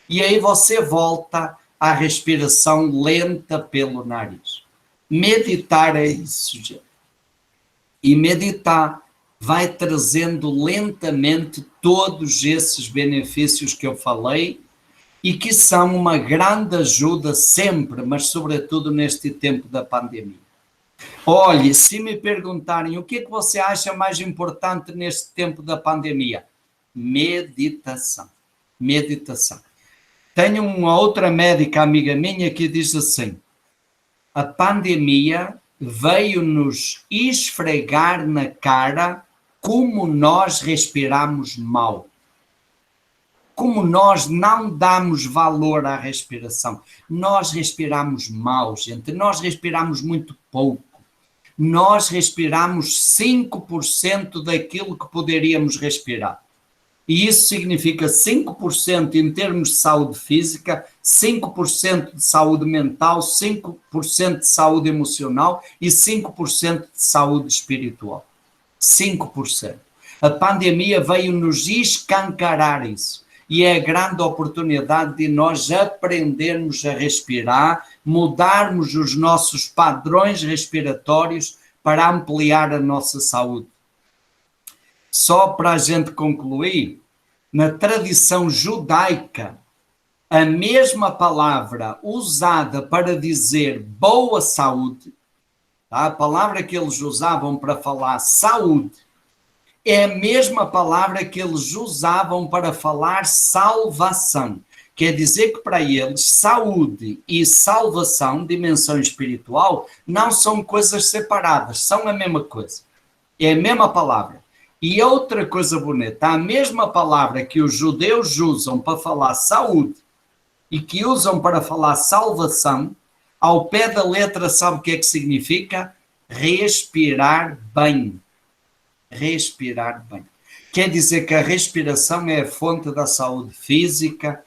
E aí você volta à respiração lenta pelo nariz. Meditar é isso, gente. E meditar vai trazendo lentamente todos esses benefícios que eu falei e que são uma grande ajuda sempre, mas sobretudo neste tempo da pandemia. Olhe, se me perguntarem o que é que você acha mais importante neste tempo da pandemia? Meditação. Meditação. Tenho uma outra médica amiga minha que diz assim: a pandemia veio-nos esfregar na cara como nós respiramos mal. Como nós não damos valor à respiração. Nós respiramos mal, gente. Nós respiramos muito pouco. Nós respiramos 5% daquilo que poderíamos respirar. E isso significa 5% em termos de saúde física, 5% de saúde mental, 5% de saúde emocional e 5% de saúde espiritual. 5%. A pandemia veio nos escancarar isso. E é a grande oportunidade de nós aprendermos a respirar, mudarmos os nossos padrões respiratórios para ampliar a nossa saúde. Só para a gente concluir, na tradição judaica, a mesma palavra usada para dizer boa saúde, tá? A palavra que eles usavam para falar saúde, é a mesma palavra que eles usavam para falar salvação. Quer dizer que para eles saúde e salvação, dimensão espiritual, não são coisas separadas, são a mesma coisa. É a mesma palavra. E outra coisa bonita, a mesma palavra que os judeus usam para falar saúde e que usam para falar salvação, Ao pé da letra, sabe o que é que significa? Respirar bem. Respirar bem. Quer dizer que a respiração é a fonte da saúde física,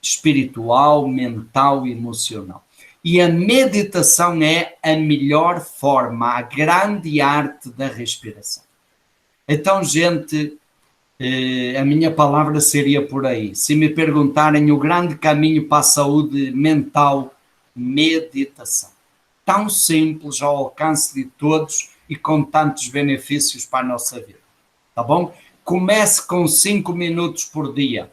espiritual, mental e emocional. E a meditação é a melhor forma, a grande arte da respiração. Então, gente, a minha palavra seria por aí. Se me perguntarem o grande caminho para a saúde mental, meditação. Tão simples, ao alcance de todos e com tantos benefícios para a nossa vida. Tá bom? Comece com 5 minutos por dia.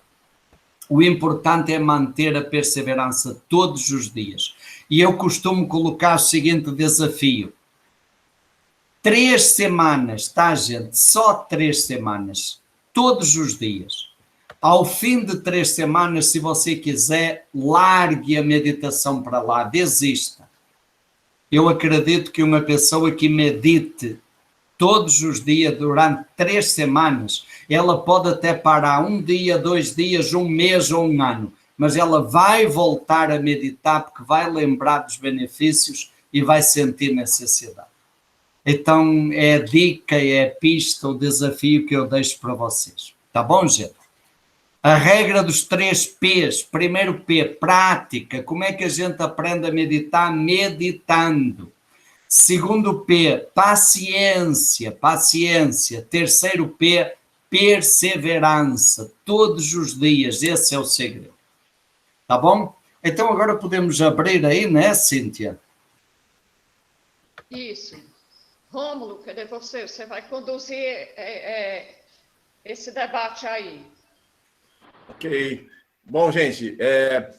O importante é manter a perseverança todos os dias. E eu costumo colocar o seguinte desafio. 3 semanas, tá, gente? Só 3 semanas. Todos os dias. Ao fim de 3 semanas, se você quiser, largue a meditação para lá, desista. Eu acredito que uma pessoa que medite todos os dias durante 3 semanas, ela pode até parar 1 dia, 2 dias, 1 mês ou 1 ano, mas ela vai voltar a meditar porque vai lembrar dos benefícios e vai sentir necessidade. Então, é a dica, é a pista, o desafio que eu deixo para vocês. Tá bom, gente? A regra dos 3 P's. Primeiro P, prática. Como é que a gente aprende a meditar? Meditando. Segundo P, paciência, paciência. Terceiro P, perseverança. Todos os dias, esse é o segredo. Tá bom? Então agora podemos abrir aí, né, Cíntia? Isso. Rômulo, cadê você? Você vai conduzir esse debate aí. Ok. Bom, gente,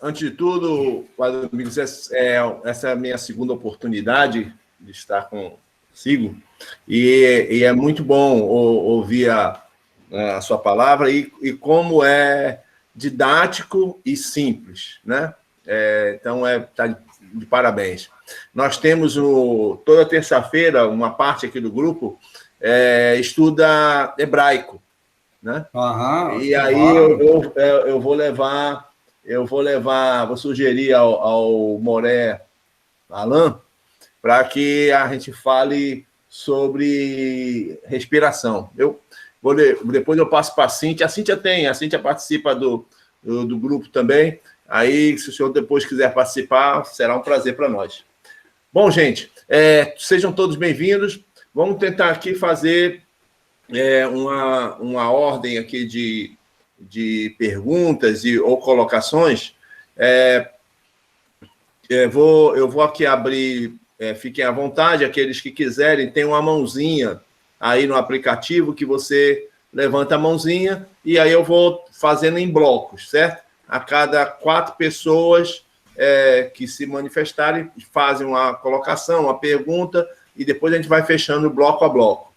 antes de tudo, amigos, essa é a minha segunda oportunidade de estar consigo e é muito bom ouvir a sua palavra e como é didático e simples, né? Então, tá de parabéns. Nós temos toda terça-feira, uma parte aqui do grupo estuda hebraico, né? E aí eu vou sugerir ao Moré Alain para que a gente fale sobre respiração. Depois eu passo para a Cíntia. A Cíntia participa do grupo também. Aí, se o senhor depois quiser participar, será um prazer para nós. Bom, gente, sejam todos bem-vindos. Vamos tentar aqui fazer uma ordem aqui de perguntas ou colocações. Eu vou aqui abrir, fiquem à vontade, aqueles que quiserem, tem uma mãozinha aí no aplicativo que você levanta a mãozinha e aí eu vou fazendo em blocos, certo? A cada 4 pessoas que se manifestarem, fazem uma colocação, uma pergunta, e depois a gente vai fechando bloco a bloco.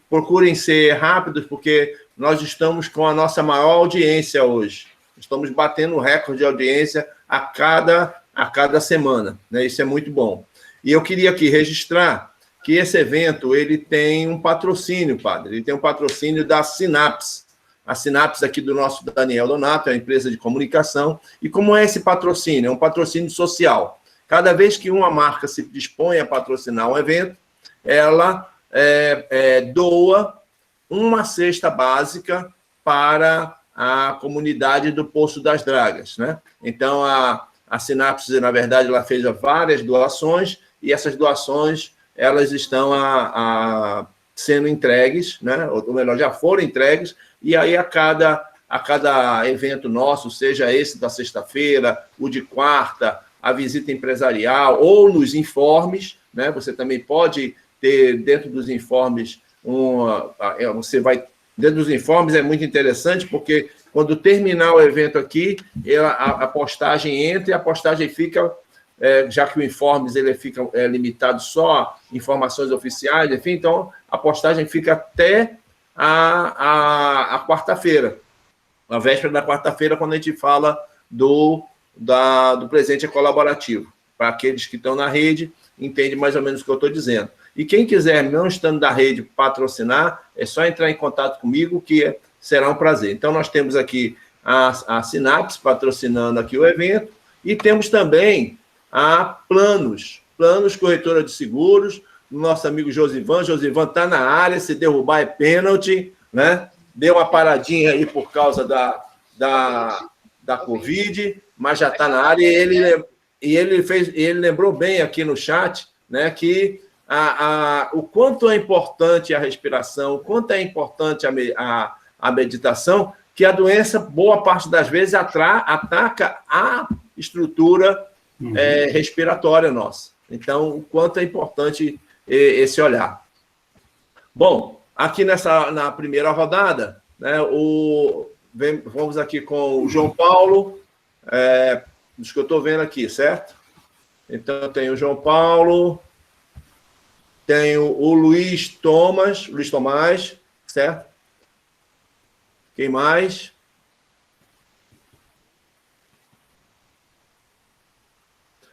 Procurem ser rápidos, porque nós estamos com a nossa maior audiência hoje. Estamos batendo o recorde de audiência a cada semana, né? Isso é muito bom. E eu queria aqui registrar que esse evento ele tem um patrocínio, padre. Ele tem um patrocínio da Sinapse. A Sinapse aqui do nosso Daniel Donato, é uma empresa de comunicação. E como é esse patrocínio? É um patrocínio social. Cada vez que uma marca se dispõe a patrocinar um evento, ela doa uma cesta básica para a comunidade do Poço das Dragas, né? Então, a Sinapse, na verdade, ela fez várias doações e essas doações elas estão sendo entregues, né? Ou melhor, já foram entregues, e aí a cada evento nosso, seja esse da sexta-feira, o de quarta, a visita empresarial, ou nos informes, né? Você também pode ter dentro dos informes dentro dos informes é muito interessante, porque quando terminar o evento aqui, a postagem entra e a postagem fica, já que o informes ele fica limitado só a informações oficiais, enfim, então a postagem fica até a quarta-feira, a véspera da quarta-feira, quando a gente fala do presente colaborativo. Para aqueles que estão na rede, entende mais ou menos o que eu estou dizendo. E quem quiser, não estando na rede, patrocinar, é só entrar em contato comigo, que será um prazer. Então, nós temos aqui a Sinapse patrocinando aqui o evento, e temos também a Planos Corretora de Seguros, nosso amigo Josivan está na área, se derrubar é pênalti, né? Deu uma paradinha aí por causa da Covid, mas já está na área, e ele lembrou bem aqui no chat, né, que o quanto é importante a respiração, o quanto é importante a meditação, que a doença, boa parte das vezes, ataca a estrutura respiratória nossa. Então, o quanto é importante esse olhar. Bom, aqui na primeira rodada, né, vamos aqui com o João Paulo, dos que eu estou vendo aqui, certo? Então, tem o João Paulo, tem o Luiz Tomás, certo? Quem mais?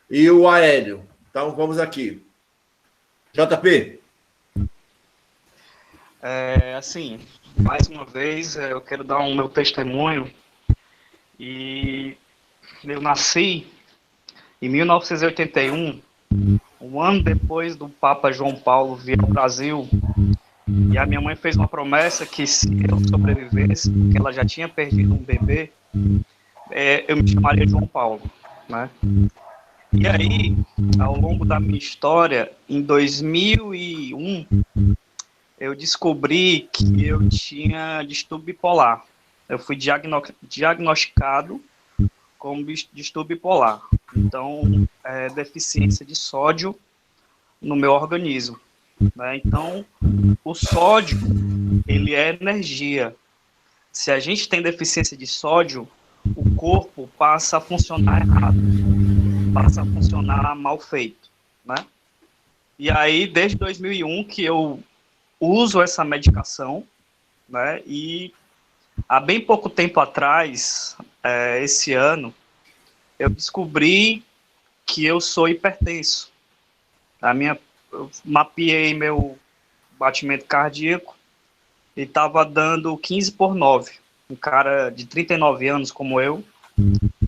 E o Aélio. Então, vamos aqui. JP. Assim, mais uma vez, eu quero dar o meu testemunho. E eu nasci em 1981, um ano depois do Papa João Paulo vir ao Brasil. E a minha mãe fez uma promessa que, se eu sobrevivesse, porque ela já tinha perdido um bebê, eu me chamaria João Paulo, né? E aí, ao longo da minha história, em 2001, eu descobri que eu tinha distúrbio bipolar. Eu fui diagnosticado com distúrbio bipolar. Então, deficiência de sódio no meu organismo, né? Então, o sódio, ele é energia. Se a gente tem deficiência de sódio, o corpo passa a funcionar errado, passa a funcionar mal feito, né? E aí, desde 2001 que eu uso essa medicação, né? E há bem pouco tempo atrás, esse ano, eu descobri que eu sou hipertenso. Eu mapeei meu batimento cardíaco e estava dando 15/9. Um cara de 39 anos como eu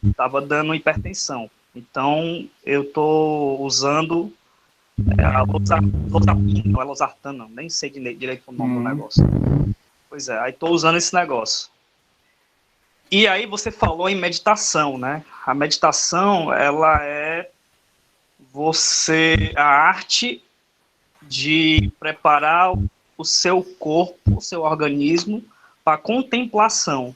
estava dando hipertensão. Então, eu estou usando a losartana, não é losartana, não, nem sei direito o nome do negócio. Pois é, aí estou usando esse negócio. E aí você falou em meditação, né? A meditação, ela é a arte de preparar o seu corpo, o seu organismo para contemplação.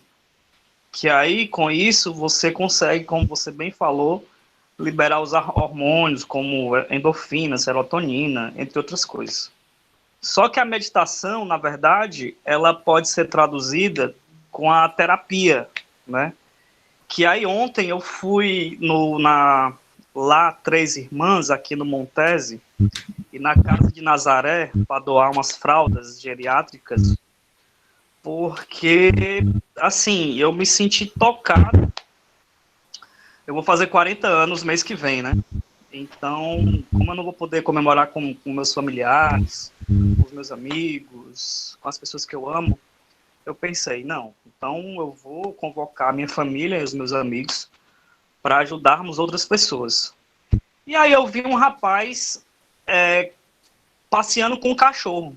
Que aí, com isso, você consegue, como você bem falou, liberar os hormônios como endorfina, serotonina, entre outras coisas. Só que a meditação, na verdade, ela pode ser traduzida com a terapia, né? Que aí ontem eu fui lá Três Irmãs, aqui no Montese, e na Casa de Nazaré, para doar umas fraldas geriátricas, porque, assim, eu me senti tocado. Eu vou fazer 40 anos mês que vem, né? Então, como eu não vou poder comemorar com meus familiares, com os meus amigos, com as pessoas que eu amo, eu pensei, não, então eu vou convocar a minha família e os meus amigos para ajudarmos outras pessoas. E aí eu vi um rapaz passeando com um cachorro.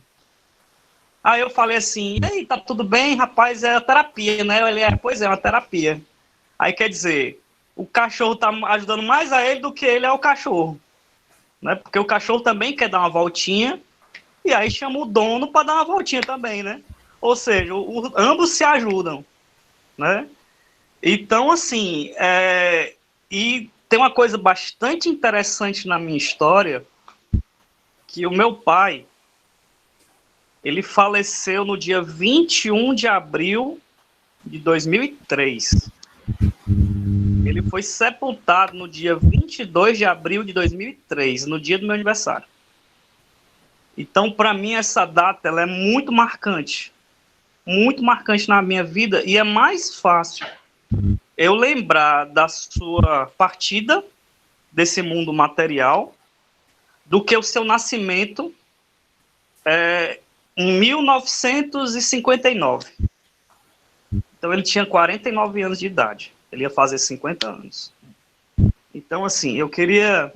Aí eu falei assim, e aí, tá tudo bem, rapaz? É terapia, né? Ele pois é, uma terapia. Aí quer dizer, o cachorro tá ajudando mais a ele do que ele ao cachorro, né? Porque o cachorro também quer dar uma voltinha, e aí chama o dono para dar uma voltinha também, né? Ou seja, ambos se ajudam, né? Então, assim, e tem uma coisa bastante interessante na minha história, que o meu pai, ele faleceu no dia 21 de abril de 2003. Ele foi sepultado no dia 22 de abril de 2003, no dia do meu aniversário. Então, para mim, essa data ela é muito marcante na minha vida, e é mais fácil eu lembrar da sua partida desse mundo material do que o seu nascimento em 1959. Então, ele tinha 49 anos de idade. Ele ia fazer 50 anos. Então, assim, eu queria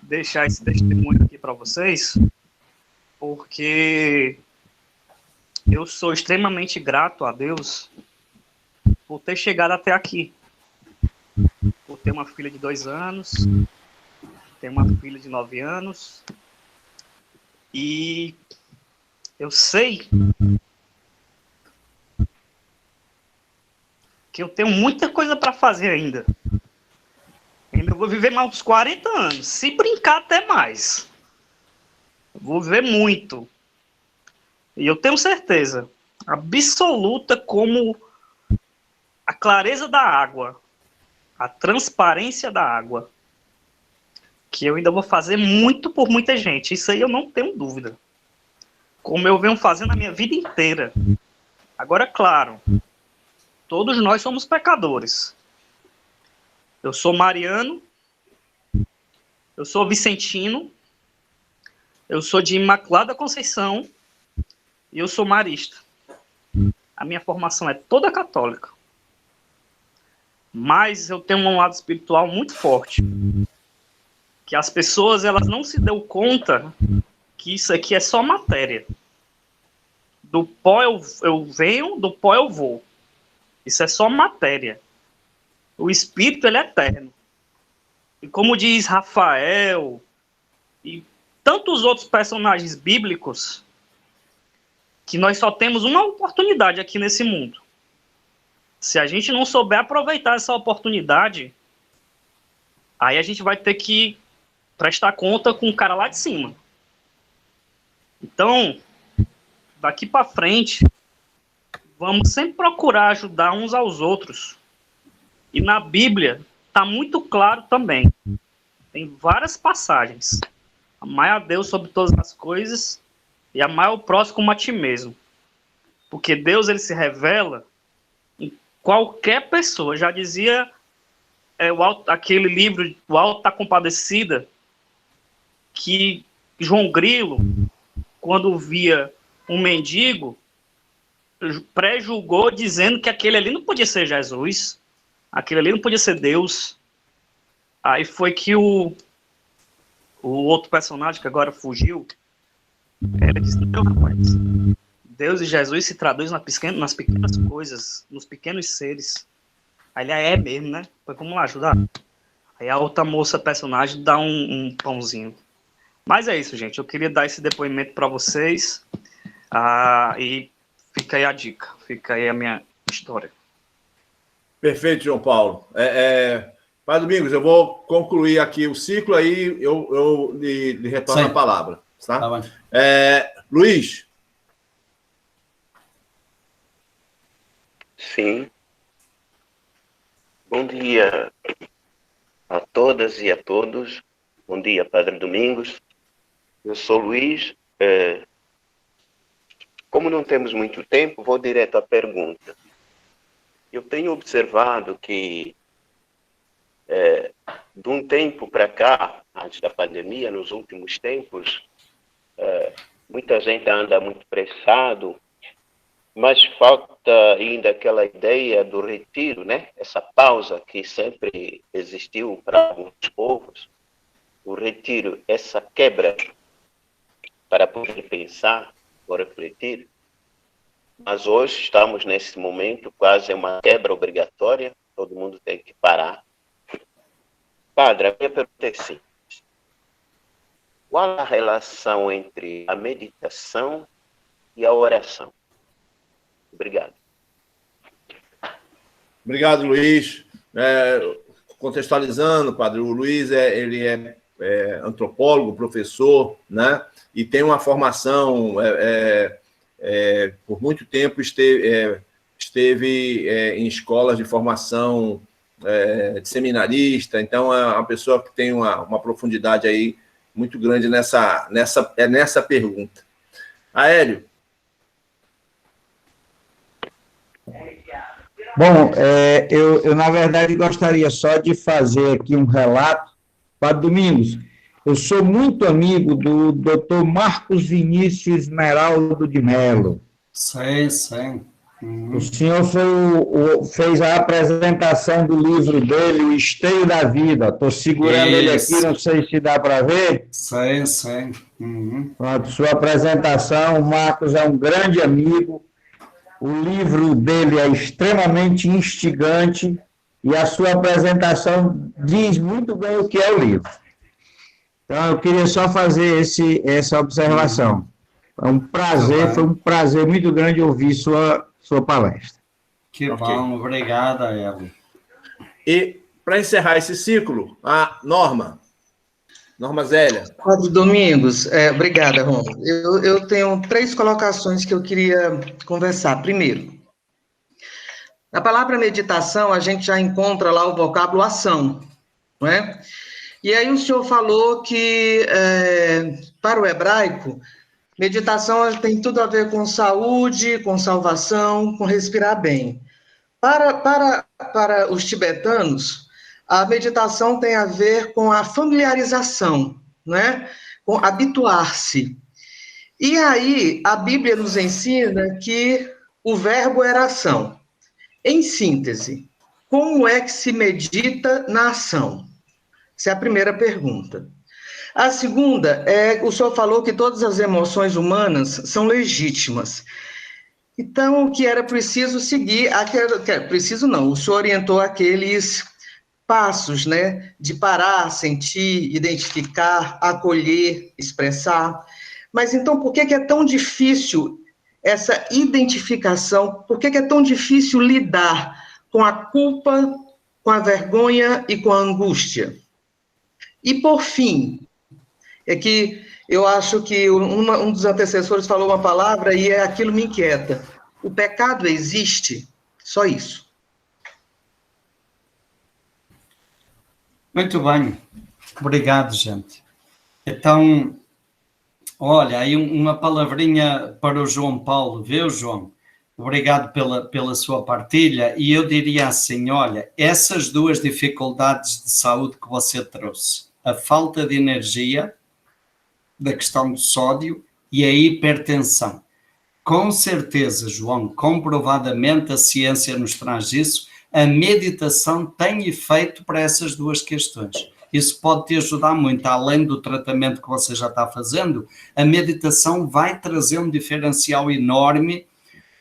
deixar esse testemunho aqui para vocês, porque eu sou extremamente grato a Deus por ter chegado até aqui. Por ter uma filha de 2 anos, ter uma filha de 9 anos. E eu sei que eu tenho muita coisa para fazer ainda. Ainda vou viver mais uns 40 anos, se brincar até mais. Vou viver muito. E eu tenho certeza absoluta como a clareza da água, a transparência da água, que eu ainda vou fazer muito por muita gente. Isso aí eu não tenho dúvida. Como eu venho fazendo a minha vida inteira. Agora, claro, todos nós somos pecadores. Eu sou mariano, eu sou vicentino, eu sou de Imaculada Conceição e eu sou marista. A minha formação é toda católica. Mas eu tenho um lado espiritual muito forte. Que as pessoas elas não se dão conta que isso aqui é só matéria. Do pó eu venho, do pó eu vou. Isso é só matéria. O espírito, ele é eterno. E como diz Rafael e tantos outros personagens bíblicos, que nós só temos uma oportunidade aqui nesse mundo. Se a gente não souber aproveitar essa oportunidade, aí a gente vai ter que prestar conta com o cara lá de cima. Então, daqui para frente, vamos sempre procurar ajudar uns aos outros. E na Bíblia está muito claro também. Tem várias passagens. Amai a Deus sobre todas as coisas e amai o próximo como a ti mesmo. Porque Deus ele se revela em qualquer pessoa. Já dizia aquele livro, O Alto da Compadecida, que João Grilo, quando via um mendigo, pré-julgou dizendo que aquele ali não podia ser Jesus. Aquele ali não podia ser Deus. Aí foi que o outro personagem, que agora fugiu, ele disse, não, rapaz, Deus e Jesus se traduzem nas pequenas coisas, nos pequenos seres. Aí ele é mesmo, né? Foi, vamos lá ajudar. Aí a outra moça personagem dá um pãozinho. Mas é isso, gente. Eu queria dar esse depoimento para vocês. E fica aí a dica. Fica aí a minha história. Perfeito, João Paulo. Pai Domingos, eu vou concluir aqui o ciclo, aí eu lhe retorno a palavra. Tá? Tá bom. Luiz. Sim. Bom dia a todas e a todos. Bom dia, Padre Domingos. Eu sou Luiz. Como não temos muito tempo, vou direto à pergunta. Eu tenho observado que, de um tempo para cá, antes da pandemia, nos últimos tempos, muita gente anda muito pressado, mas falta ainda aquela ideia do retiro, né? Essa pausa que sempre existiu para alguns povos. O retiro, essa quebra para poder pensar ou refletir. Mas hoje estamos nesse momento, quase uma quebra obrigatória, todo mundo tem que parar. Padre, a minha pergunta é simples. Qual a relação entre a meditação e a oração? Obrigado. Obrigado, Luiz. Contextualizando, Padre, o Luiz ele é antropólogo, professor, né? E tem uma formação... por muito tempo esteve em escolas de formação de seminarista, então é uma pessoa que tem uma profundidade aí muito grande nessa pergunta. Aélio. Bom, eu na verdade gostaria só de fazer aqui um relato. Padre Domingos, eu sou muito amigo do Dr. Marcos Vinícius Esmeraldo de Mello. Sim, sim. O senhor fez a apresentação do livro dele, O Esteio da Vida. Estou segurando ele aqui, não sei se dá para ver. Sim. Pronto, sua apresentação, o Marcos é um grande amigo, o livro dele é extremamente instigante e a sua apresentação diz muito bem o que é o livro. Então, eu queria só fazer essa observação. Foi um prazer muito grande ouvir sua palestra. Que bom, obrigado, Hélio. E, para encerrar esse ciclo, a Norma Zélia. Padre Domingos, obrigada, Romulo. Eu tenho 3 colocações que eu queria conversar. Primeiro, na palavra meditação, a gente já encontra lá o vocábulo ação, não é? E aí o senhor falou que, para o hebraico, meditação tem tudo a ver com saúde, com salvação, com respirar bem. Para os tibetanos, a meditação tem a ver com a familiarização, né? Com habituar-se. E aí, a Bíblia nos ensina que o verbo era ação. Em síntese, como é que se medita na ação? Essa é a primeira pergunta. A segunda o senhor falou que todas as emoções humanas são legítimas. Então, o que era preciso seguir, preciso não, o senhor orientou aqueles passos, né, de parar, sentir, identificar, acolher, expressar. Mas então, por que é tão difícil essa identificação? Por que é tão difícil lidar com a culpa, com a vergonha e com a angústia? E, por fim, é que eu acho que um dos antecessores falou uma palavra e aquilo me inquieta. O pecado existe? Só isso. Muito bem. Obrigado, gente. Então, olha, aí uma palavrinha para o João Paulo. Viu, João? Obrigado pela sua partilha. E eu diria assim, olha, essas 2 dificuldades de saúde que você trouxe, a falta de energia, da questão do sódio e a hipertensão. Com certeza, João, comprovadamente a ciência nos traz isso, a meditação tem efeito para essas 2 questões. Isso pode te ajudar muito, além do tratamento que você já está fazendo, a meditação vai trazer um diferencial enorme,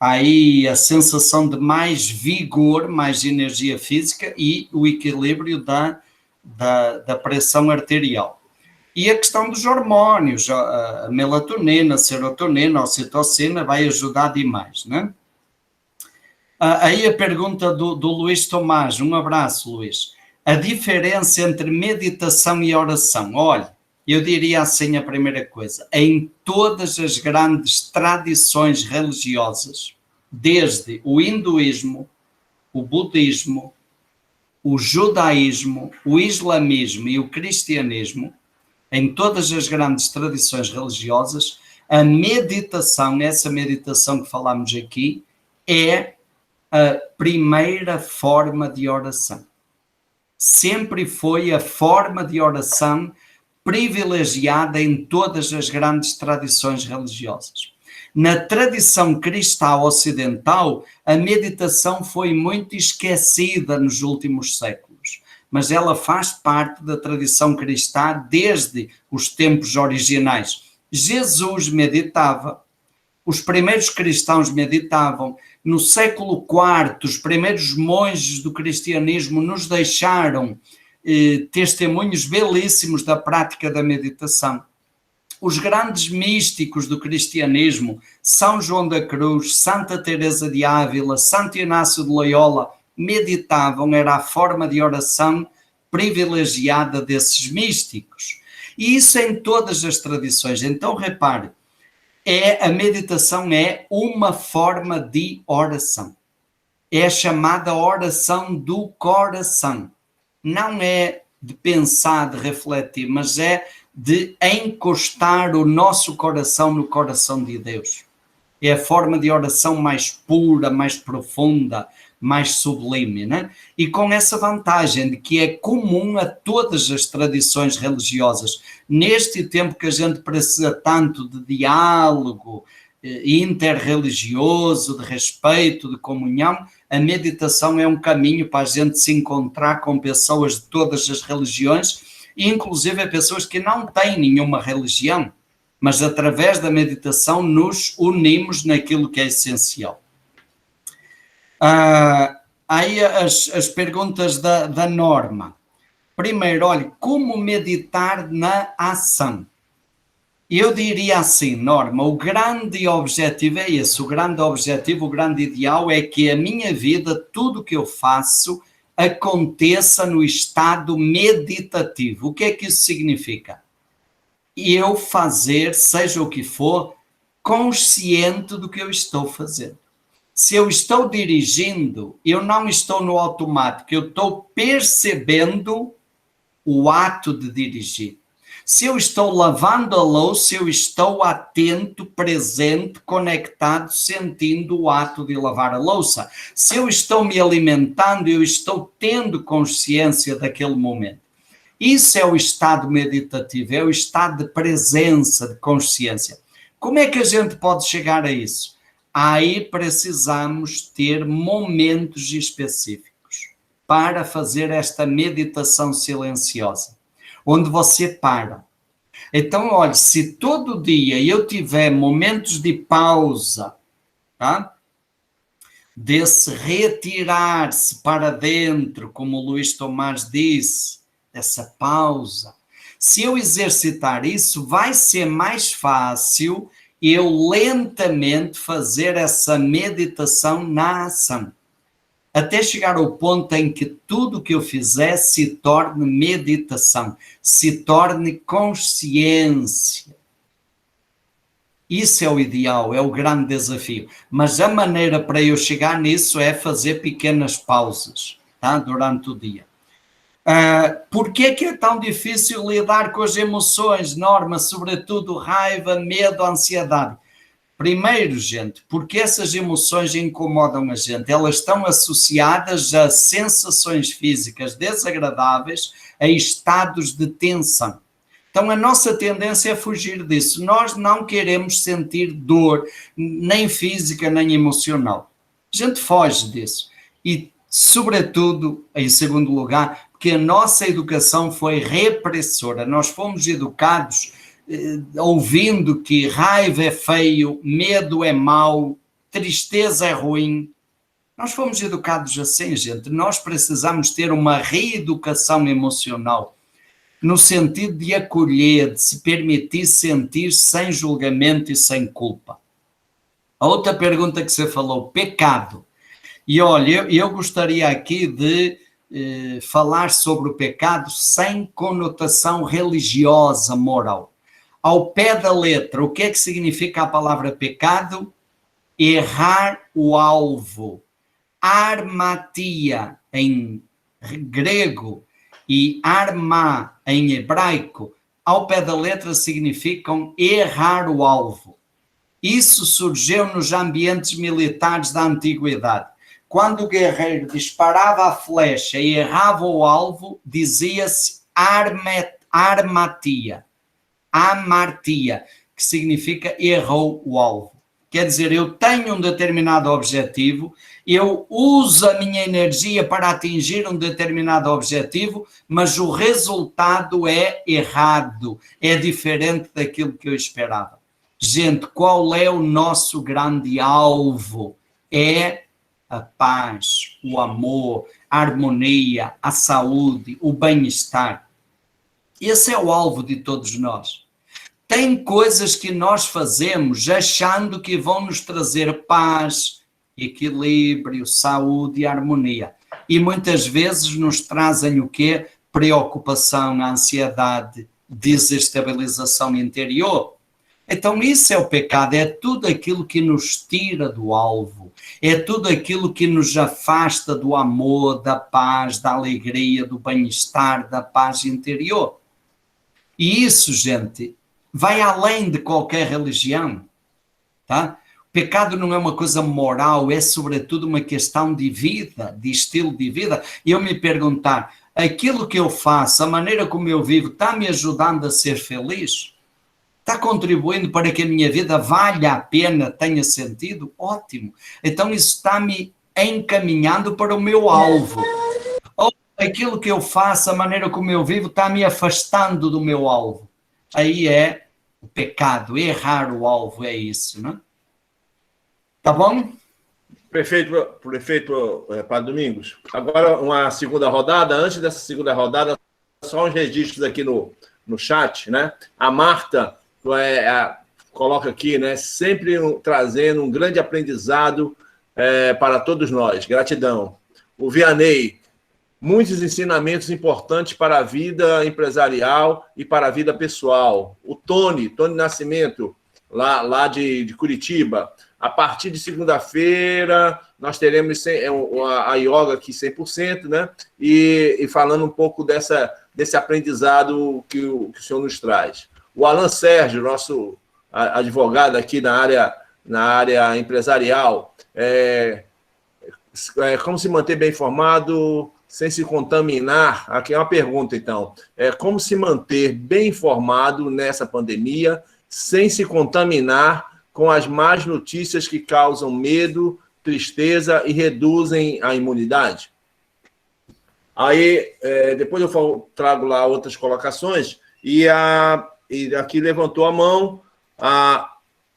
aí a sensação de mais vigor, mais energia física e o equilíbrio da pressão arterial. E a questão dos hormônios, a melatonina, a serotonina, a ocitocina, vai ajudar demais, né? Aí a pergunta do Luís Tomás, um abraço, Luís. A diferença entre meditação e oração, olha, eu diria assim a primeira coisa, em todas as grandes tradições religiosas, desde o hinduísmo, o budismo, o judaísmo, o islamismo e o cristianismo, em todas as grandes tradições religiosas, a meditação, essa meditação que falamos aqui, é a primeira forma de oração. Sempre foi a forma de oração privilegiada em todas as grandes tradições religiosas. Na tradição cristã ocidental, a meditação foi muito esquecida nos últimos séculos, mas ela faz parte da tradição cristã desde os tempos originais. Jesus meditava, os primeiros cristãos meditavam. No século IV, os primeiros monges do cristianismo nos deixaram testemunhos belíssimos da prática da meditação. Os grandes místicos do cristianismo, São João da Cruz, Santa Teresa de Ávila, Santo Inácio de Loyola, meditavam, era a forma de oração privilegiada desses místicos. E isso em todas as tradições. Então, repare, a meditação é uma forma de oração. É chamada oração do coração. Não é de pensar, de refletir, mas é de encostar o nosso coração no coração de Deus. É a forma de oração mais pura, mais profunda, mais sublime, né? E com essa vantagem de que é comum a todas as tradições religiosas. Neste tempo que a gente precisa tanto de diálogo, interreligioso, de respeito, de comunhão, a meditação é um caminho para a gente se encontrar com pessoas de todas as religiões, inclusive pessoas que não têm nenhuma religião, mas através da meditação nos unimos naquilo que é essencial. Aí as perguntas da Norma. Primeiro, olha, como meditar na ação? Eu diria assim, Norma, o grande objetivo é esse, o grande objetivo, o grande ideal é que a minha vida, tudo o que eu faço, aconteça no estado meditativo. O que é que isso significa? Eu fazer, seja o que for, consciente do que eu estou fazendo. Se eu estou dirigindo, eu não estou no automático, eu estou percebendo o ato de dirigir. Se eu estou lavando a louça, eu estou atento, presente, conectado, sentindo o ato de lavar a louça. Se eu estou me alimentando, eu estou tendo consciência daquele momento. Isso é o estado meditativo, é o estado de presença, de consciência. Como é que a gente pode chegar a isso? Aí precisamos ter momentos específicos para fazer esta meditação silenciosa, onde você para. Então, olha, se todo dia eu tiver momentos de pausa, tá? Desse retirar-se para dentro, como o Luís Tomás disse, essa pausa, se eu exercitar isso, vai ser mais fácil eu lentamente fazer essa meditação na ação, até chegar ao ponto em que tudo que eu fizer se torne meditação, se torne consciência. Isso é o ideal, é o grande desafio. Mas a maneira para eu chegar nisso é fazer pequenas pausas, tá? Durante o dia. Por que é tão difícil lidar com as emoções, Norma, sobretudo raiva, medo, ansiedade? Primeiro, gente, porque essas emoções incomodam a gente, elas estão associadas a sensações físicas desagradáveis, a estados de tensão. Então a nossa tendência é fugir disso, nós não queremos sentir dor, nem física, nem emocional. A gente foge disso. E, sobretudo, em segundo lugar, porque a nossa educação foi repressora, nós fomos educados ouvindo que raiva é feio, medo é mau, tristeza é ruim. Nós fomos educados assim, gente. Nós precisamos ter uma reeducação emocional, no sentido de acolher, de se permitir sentir sem julgamento e sem culpa. A outra pergunta que você falou, pecado. E olha, eu gostaria aqui de falar sobre o pecado sem conotação religiosa, moral. Ao pé da letra, o que é que significa a palavra pecado? Errar o alvo. Armatia em grego e arma em hebraico, ao pé da letra significam errar o alvo. Isso surgiu nos ambientes militares da antiguidade. Quando o guerreiro disparava a flecha e errava o alvo, dizia-se armatia. Amartia, que significa errou o alvo. Quer dizer, eu tenho um determinado objetivo, eu uso a minha energia para atingir um determinado objetivo, mas o resultado é errado, é diferente daquilo que eu esperava. Gente, qual é o nosso grande alvo? É a paz, o amor, a harmonia, a saúde, o bem-estar. Esse é o alvo de todos nós. Tem coisas que nós fazemos achando que vão nos trazer paz, equilíbrio, saúde e harmonia. E muitas vezes nos trazem o quê? Preocupação, ansiedade, desestabilização interior. Então isso é o pecado, é tudo aquilo que nos tira do alvo, é tudo aquilo que nos afasta do amor, da paz, da alegria, do bem-estar, da paz interior. E isso, gente, vai além de qualquer religião, tá? O pecado não é uma coisa moral, é sobretudo uma questão de vida, de estilo de vida. E eu me perguntar, aquilo que eu faço, a maneira como eu vivo, está me ajudando a ser feliz? Está contribuindo para que a minha vida valha a pena, tenha sentido? Ótimo. Então isso está-me encaminhando para o meu alvo. Ou aquilo que eu faço, a maneira como eu vivo, está me afastando do meu alvo. Aí é o pecado, errar o alvo, é isso, não é? Tá bom? Prefeito Padre Domingos. Agora, uma segunda rodada. Antes dessa segunda rodada, só uns registros aqui no chat, né? A Marta coloca aqui, né? Sempre trazendo um grande aprendizado para todos nós. Gratidão. O Vianney, muitos ensinamentos importantes para a vida empresarial e para a vida pessoal. O Tony Nascimento, lá de Curitiba. A partir de segunda-feira, nós teremos a yoga aqui 100%, né? E falando um pouco desse aprendizado que o senhor nos traz. O Alan Sérgio, nosso advogado aqui na área empresarial, como se manter bem informado sem se contaminar? Aqui é uma pergunta, então. Como se manter bem informado nessa pandemia sem se contaminar com as más notícias que causam medo, tristeza e reduzem a imunidade? Aí, depois eu trago lá outras colocações, e aqui levantou a mão,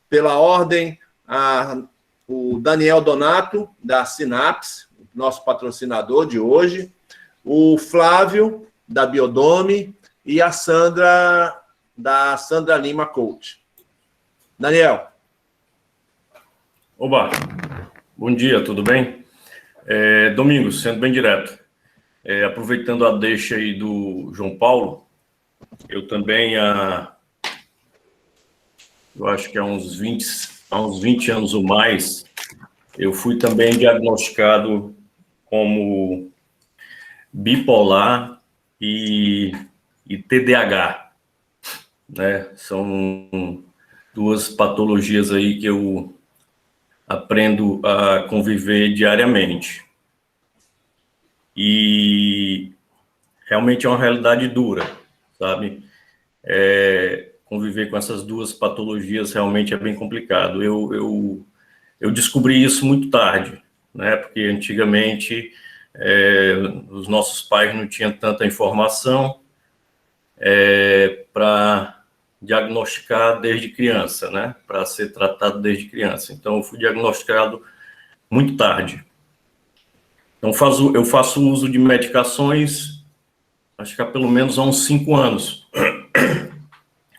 pela ordem, o Daniel Donato, da Sinapse, nosso patrocinador de hoje, o Flávio, da Biodome, e a Sandra, da Sandra Lima Coach. Daniel. Oba, bom dia, tudo bem? Domingos, sendo bem direto, aproveitando a deixa aí do João Paulo, eu também, eu acho que há uns 20 anos ou mais, eu fui também diagnosticado como bipolar e TDAH, né? São duas patologias aí que eu aprendo a conviver diariamente. E realmente é uma realidade dura, sabe? Conviver com essas duas patologias realmente é bem complicado. Eu descobri isso muito tarde, né? Porque antigamente os nossos pais não tinham tanta informação para diagnosticar desde criança, né? Para ser tratado desde criança. Então, eu fui diagnosticado muito tarde. Então, eu faço uso de medicações, acho que há pelo menos há uns 5 anos.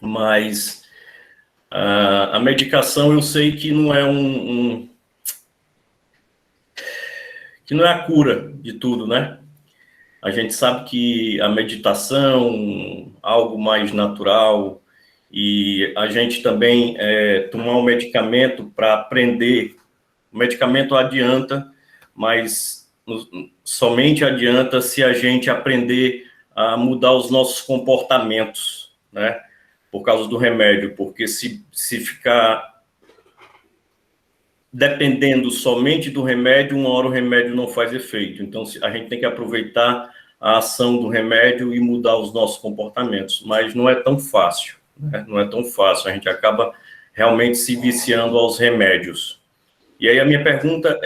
Mas a medicação, eu sei que não é que não é a cura de tudo, né? A gente sabe que a meditação, algo mais natural, e a gente também tomar um medicamento para aprender. O medicamento adianta, mas somente adianta se a gente aprender a mudar os nossos comportamentos, né? Por causa do remédio, porque se ficar dependendo somente do remédio, uma hora o remédio não faz efeito. Então, a gente tem que aproveitar a ação do remédio e mudar os nossos comportamentos, mas não é tão fácil. Não é tão fácil, a gente acaba realmente se viciando aos remédios. E aí a minha pergunta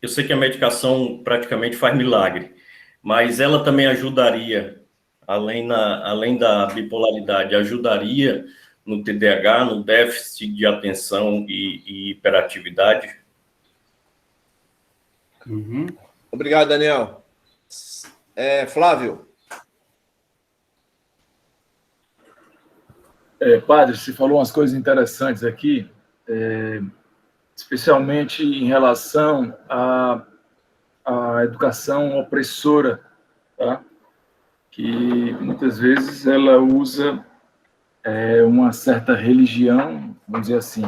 eu sei que a medicação praticamente faz milagre, mas ela também ajudaria, além da bipolaridade, ajudaria no TDAH, no déficit de atenção e hiperatividade? Uhum. Obrigado, Daniel. Flávio. Padre, você falou umas coisas interessantes aqui, especialmente em relação à educação opressora, tá? Que muitas vezes ela usa uma certa religião, vamos dizer assim,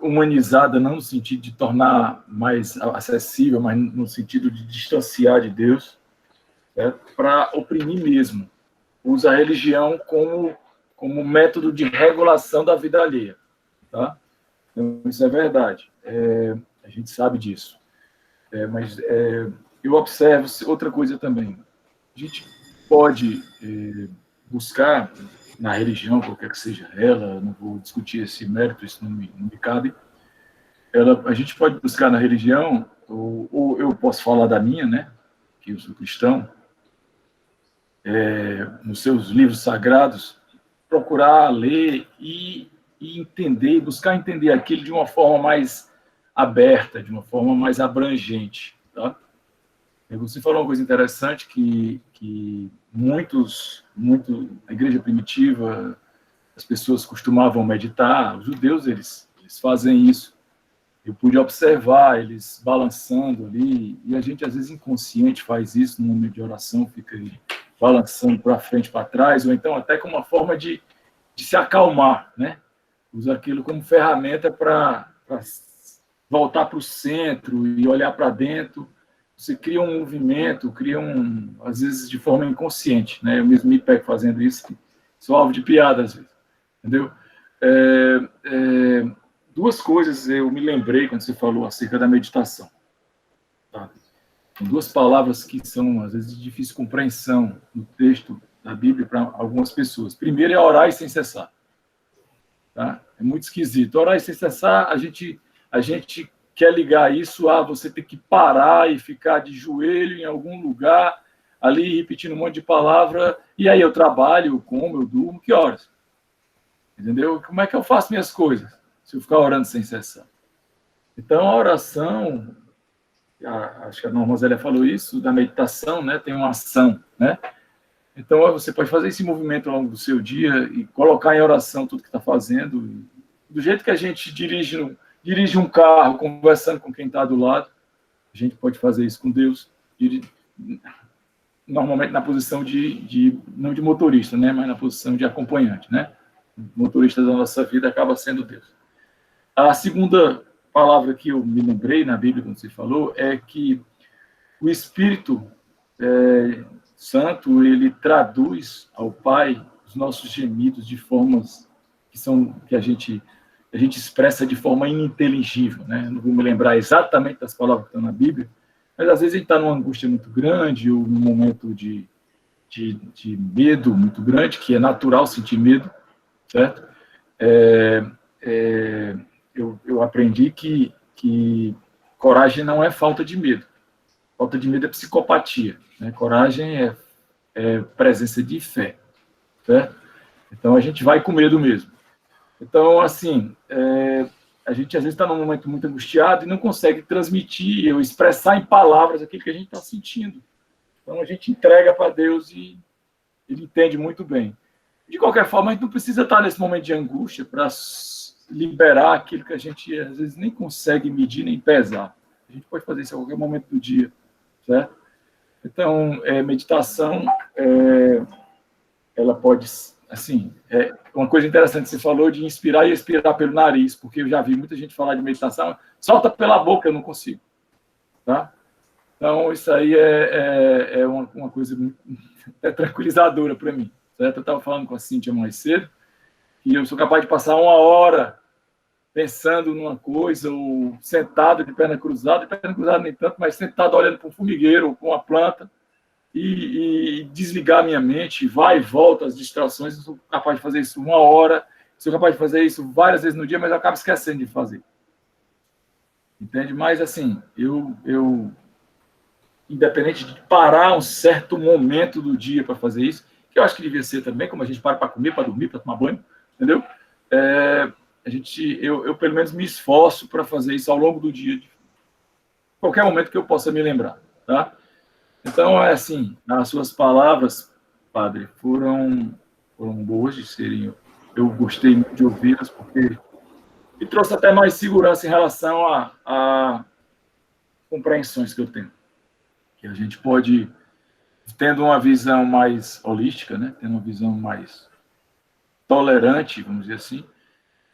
humanizada, não no sentido de tornar mais acessível, mas no sentido de distanciar de Deus, para oprimir mesmo. Usa a religião como método de regulação da vida alheia. Tá? Então, isso é verdade. A gente sabe disso. Mas eu observo outra coisa também. A gente pode buscar na religião, qualquer que seja ela, não vou discutir esse mérito, isso não me cabe, a gente pode buscar na religião, ou eu posso falar da minha, né, que eu sou cristão, nos seus livros sagrados, procurar ler e entender, buscar entender aquilo de uma forma mais aberta, de uma forma mais abrangente, tá? Você falou uma coisa interessante que a igreja primitiva, as pessoas costumavam meditar, os judeus, eles fazem isso. Eu pude observar eles balançando ali, e a gente, às vezes, inconsciente faz isso no momento de oração, fica aí balançando para frente, para trás, ou então até como uma forma de se acalmar, né? Usa aquilo como ferramenta para voltar para o centro e olhar para dentro. Você cria um movimento, às vezes de forma inconsciente, né? Eu mesmo me pego fazendo isso, sou alvo de piada às vezes, entendeu? Duas coisas eu me lembrei quando você falou acerca da meditação. Tá? Duas palavras que são, às vezes, de difícil compreensão no texto da Bíblia para algumas pessoas. Primeiro é orar e sem cessar. Tá? É muito esquisito. Orar e sem cessar, a gente quer ligar isso a você ter que parar e ficar de joelho em algum lugar, ali repetindo um monte de palavra, e aí eu trabalho, eu como, eu durmo, que horas? Entendeu? Como é que eu faço minhas coisas se eu ficar orando sem cessar? Então, a oração, acho que a Norma Zélia falou isso, da meditação, né? Tem uma ação, né? Então, você pode fazer esse movimento ao longo do seu dia e colocar em oração tudo que está fazendo. Do jeito que a gente dirige um carro, conversando com quem está do lado, a gente pode fazer isso com Deus, normalmente na posição não de motorista, né? Mas na posição de acompanhante, né? O motorista da nossa vida acaba sendo Deus. A segunda palavra que eu me lembrei na Bíblia, quando você falou, é que o Espírito Santo, ele traduz ao Pai os nossos gemidos de formas que a gente expressa de forma ininteligível, né? Não vou me lembrar exatamente das palavras que estão na Bíblia, mas às vezes a gente está numa angústia muito grande ou num momento de medo muito grande, que é natural sentir medo, certo? Eu aprendi que coragem não é falta de medo. Falta de medo é psicopatia, né? Coragem é presença de fé, certo? Então a gente vai com medo mesmo. Então, assim, a gente às vezes está num momento muito angustiado e não consegue transmitir ou expressar em palavras aquilo que a gente está sentindo. Então a gente entrega para Deus e Ele entende muito bem. De qualquer forma, a gente não precisa estar nesse momento de angústia para liberar aquilo que a gente às vezes nem consegue medir nem pesar. A gente pode fazer isso a qualquer momento do dia, certo? Então, meditação, ela pode, assim, uma coisa interessante que você falou de inspirar e expirar pelo nariz, porque eu já vi muita gente falar de meditação, solta pela boca, eu não consigo, tá? Então, isso aí é uma coisa muito tranquilizadora para mim, certo? Eu estava falando com a Cíntia mais cedo, e eu sou capaz de passar 1 hora pensando numa coisa, ou sentado de perna cruzada nem tanto, mas sentado olhando para um formigueiro ou para uma planta, e desligar minha mente, vai e volta as distrações. Eu sou capaz de fazer isso 1 hora, sou capaz de fazer isso várias vezes no dia, mas eu acabo esquecendo de fazer. Entende? Mas, assim, eu independente de parar um certo momento do dia para fazer isso, que eu acho que devia ser também, como a gente para comer, para dormir, para tomar banho, entendeu? Eu pelo menos me esforço para fazer isso ao longo do dia, de qualquer momento que eu possa me lembrar, tá? Então, assim, as suas palavras, padre, foram boas de serem. Eu gostei muito de ouvi-las, porque me trouxe até mais segurança em relação a compreensões que eu tenho. Que a gente pode, tendo uma visão mais holística, né? Tendo uma visão mais tolerante, vamos dizer assim,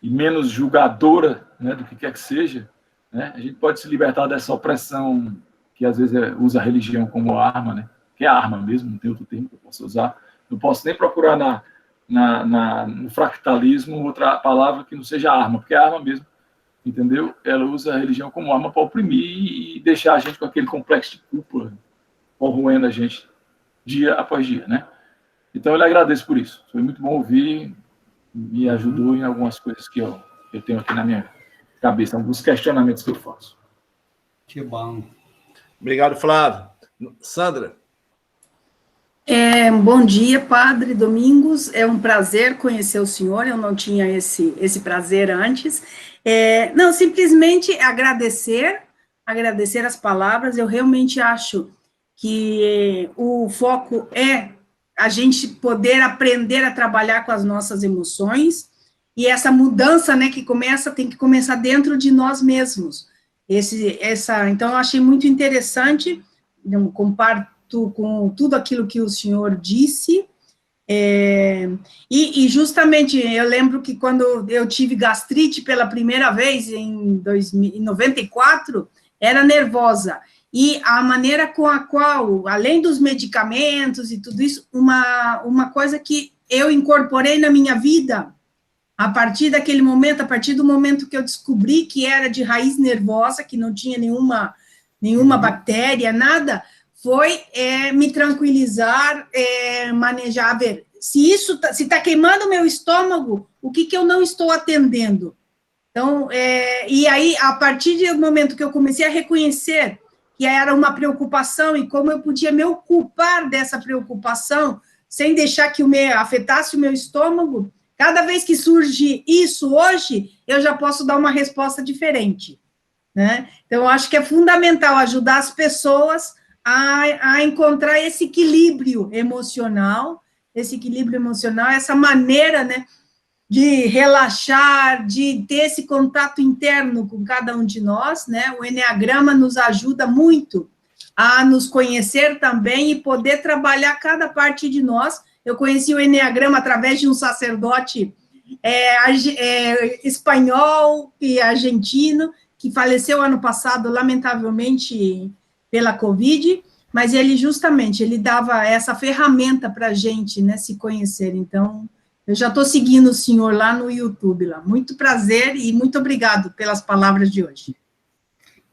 e menos julgadora, né, do que quer que seja, né? A gente pode se libertar dessa opressão que às vezes usa a religião como arma, né? Que é arma mesmo, não tem outro termo que eu possa usar. Não posso nem procurar no fractalismo outra palavra que não seja arma, porque é arma mesmo, entendeu? Ela usa a religião como arma para oprimir e deixar a gente com aquele complexo de culpa corroendo a gente dia após dia, né? Então, eu lhe agradeço por isso. Foi muito bom ouvir, me ajudou em algumas coisas que eu tenho aqui na minha cabeça, alguns questionamentos que eu faço. Que bom. Obrigado, Flávio. Sandra? Bom dia, Padre Domingos. É um prazer conhecer o senhor. Eu não tinha esse prazer antes. Não, simplesmente agradecer as palavras. Eu realmente acho que o foco é a gente poder aprender a trabalhar com as nossas emoções, e essa mudança, né, tem que começar dentro de nós mesmos. Então, eu achei muito interessante, eu comparto com tudo aquilo que o senhor disse, e justamente, eu lembro que quando eu tive gastrite pela primeira vez, em 94, era nervosa, e a maneira com a qual, além dos medicamentos e tudo isso, uma coisa que eu incorporei na minha vida, a partir daquele momento, a partir do momento que eu descobri que era de raiz nervosa, que não tinha nenhuma bactéria, nada, foi me tranquilizar, manejar, ver, se está queimando o meu estômago, o que eu não estou atendendo? Então, e aí, a partir do momento que eu comecei a reconhecer que era uma preocupação e como eu podia me ocupar dessa preocupação, sem deixar que afetasse o meu estômago, cada vez que surge isso hoje, eu já posso dar uma resposta diferente, né? Então, eu acho que é fundamental ajudar as pessoas a encontrar esse equilíbrio emocional, essa maneira, né, de relaxar, de ter esse contato interno com cada um de nós, né? O Enneagrama nos ajuda muito a nos conhecer também e poder trabalhar cada parte de nós. Eu conheci o Enneagrama através de um sacerdote espanhol e argentino, que faleceu ano passado, lamentavelmente, pela Covid, mas ele dava essa ferramenta para a gente, né, se conhecer. Então, eu já estou seguindo o senhor lá no YouTube. Muito prazer e muito obrigado pelas palavras de hoje.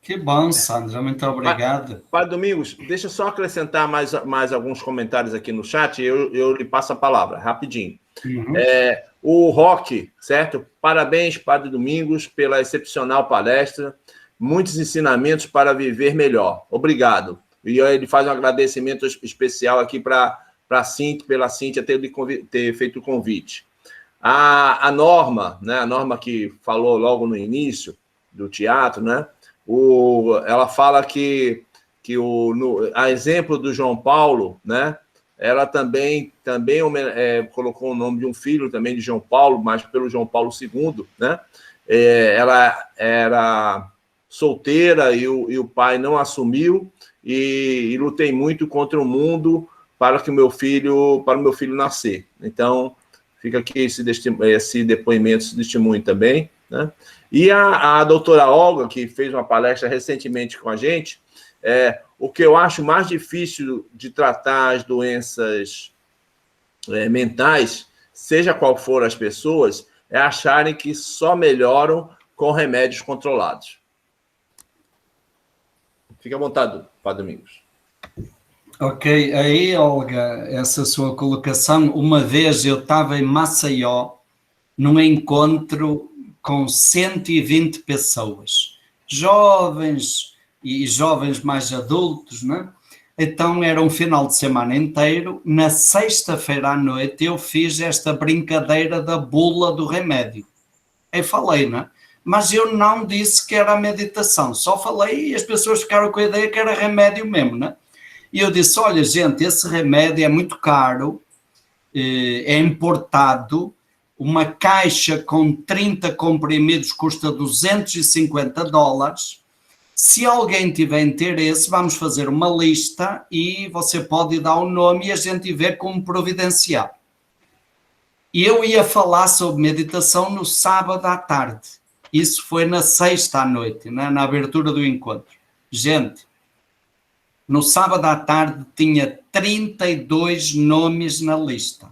Que bom, Sandra, muito obrigado. Padre Domingos, deixa eu só acrescentar mais alguns comentários aqui no chat, eu lhe passo a palavra, rapidinho. Uhum. O Roque, certo? Parabéns, Padre Domingos, pela excepcional palestra, muitos ensinamentos para viver melhor. Obrigado. E ele faz um agradecimento especial aqui pela Cíntia ter feito o convite. A Norma, né? A Norma que falou logo no início do teatro, né? Ela fala que a exemplo do João Paulo, né? Ela também colocou o nome de um filho também de João Paulo, mas pelo João Paulo II, né? Ela era solteira e o pai não assumiu e lutei muito contra o mundo para o meu filho nascer. Então, fica aqui esse depoimento, esse testemunho também, né? E a doutora Olga, que fez uma palestra recentemente com a gente, o que eu acho mais difícil de tratar as doenças mentais, seja qual for as pessoas, é acharem que só melhoram com remédios controlados. Fique à vontade, Padre Domingos. Ok, aí, Olga, essa sua colocação, uma vez eu estava em Maceió, num encontro com 120 pessoas, jovens e jovens mais adultos, né? Então era um final de semana inteiro. Na sexta-feira à noite eu fiz esta brincadeira da bula do remédio. Eu falei, né? Mas eu não disse que era a meditação, só falei e as pessoas ficaram com a ideia que era remédio mesmo, né? E eu disse, olha gente, esse remédio é muito caro, é importado, uma caixa com 30 comprimidos custa $250. Se alguém tiver interesse, vamos fazer uma lista e você pode dar o nome e a gente vê como providenciar. E eu ia falar sobre meditação no sábado à tarde. Isso foi na sexta à noite, né, na abertura do encontro. Gente, no sábado à tarde tinha 32 nomes na lista.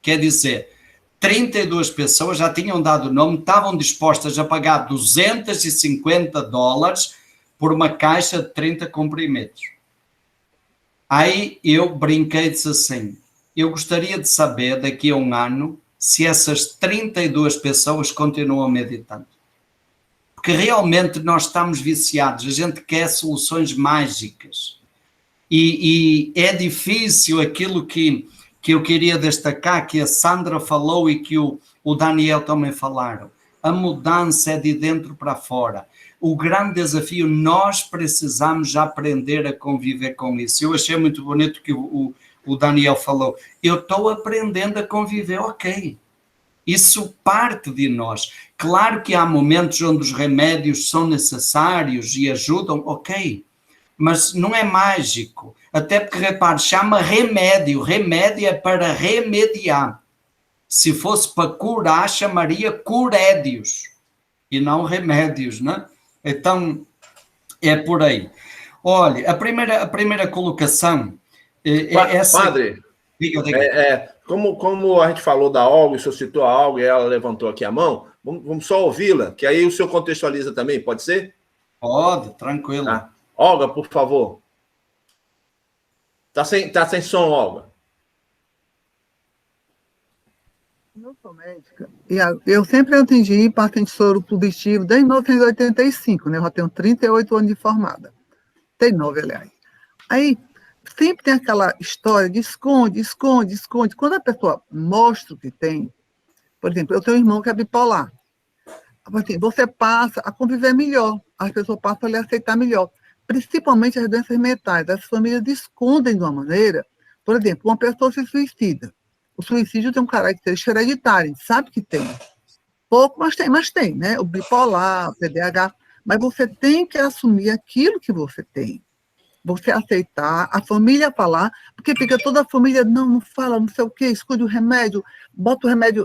Quer dizer, 32 pessoas já tinham dado o nome, estavam dispostas a pagar $250 por uma caixa de 30 comprimidos. Aí eu brinquei e disse assim, eu gostaria de saber, daqui a um ano, se essas 32 pessoas continuam meditando. Porque realmente nós estamos viciados, a gente quer soluções mágicas. E é difícil aquilo que eu queria destacar, que a Sandra falou e que o Daniel também falaram. A mudança é de dentro para fora. O grande desafio, nós precisamos aprender a conviver com isso. Eu achei muito bonito que o Daniel falou. Eu estou aprendendo a conviver, ok. Isso parte de nós. Claro que há momentos onde os remédios são necessários e ajudam, ok. Mas não é mágico. Até porque, repare, chama remédio. Remédio é para remediar. Se fosse para curar, chamaria curédios. E não remédios, né? Então, é por aí. Olha, a primeira colocação... Padre, diga. Como a gente falou da Olga, o senhor citou a Olga e ela levantou aqui a mão, vamos só ouvi-la, que aí o senhor contextualiza também, pode ser? Pode, tranquilo. Tá. Olga, por favor. Tá sem som, Olga. Eu sou médica e eu sempre atendi paciente soro positivo desde 1985, né? Eu já tenho 38 anos de formada. 39, aliás. Aí, sempre tem aquela história de esconde. Quando a pessoa mostra o que tem, por exemplo, eu tenho um irmão que é bipolar. Assim, você passa a conviver melhor, as pessoas passam a lhe aceitar melhor. Principalmente as doenças mentais. As famílias escondem de uma maneira, por exemplo, uma pessoa se suicida. O suicídio tem um característica hereditária, a gente sabe que tem. Pouco, mas tem, né? O bipolar, o TDAH. Mas você tem que assumir aquilo que você tem. Você aceitar, a família falar, porque fica toda a família, não fala, não sei o quê, esconde o remédio, bota o remédio,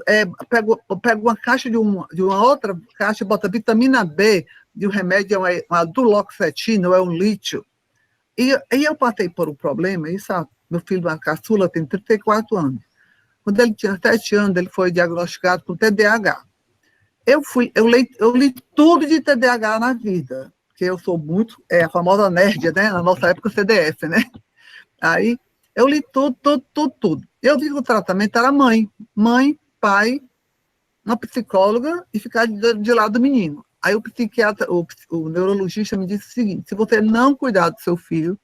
pega uma caixa de uma outra caixa, bota vitamina B, e o remédio é uma duloxetina, ou é um lítio. E eu passei por um problema, meu filho, a caçula, tem 34 anos. Quando ele tinha 7 anos, ele foi diagnosticado com TDAH. Eu li tudo de TDAH na vida, porque eu sou muito, a famosa nerd, né? Na nossa época, CDF, né? Aí, eu li tudo. Eu vi que o tratamento era mãe, pai, uma psicóloga e ficar de lado do menino. Aí o psiquiatra, o neurologista me disse o seguinte, se você não cuidar do seu filho,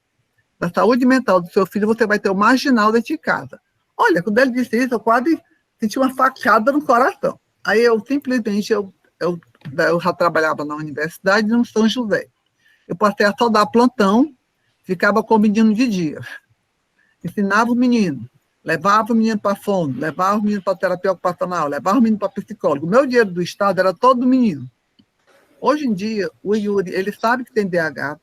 da saúde mental do seu filho, você vai ter o marginal dentro de casa. Olha, quando ele disse isso, eu quase senti uma facada no coração. Aí eu simplesmente, eu já trabalhava na universidade, no São José. Eu passei a só dar plantão, ficava com o menino de dia. Ensinava o menino, levava o menino para fono, levava o menino para terapia ocupacional, levava o menino para psicólogo. O meu dinheiro do Estado era todo do menino. Hoje em dia, o Yuri, ele sabe que tem DH,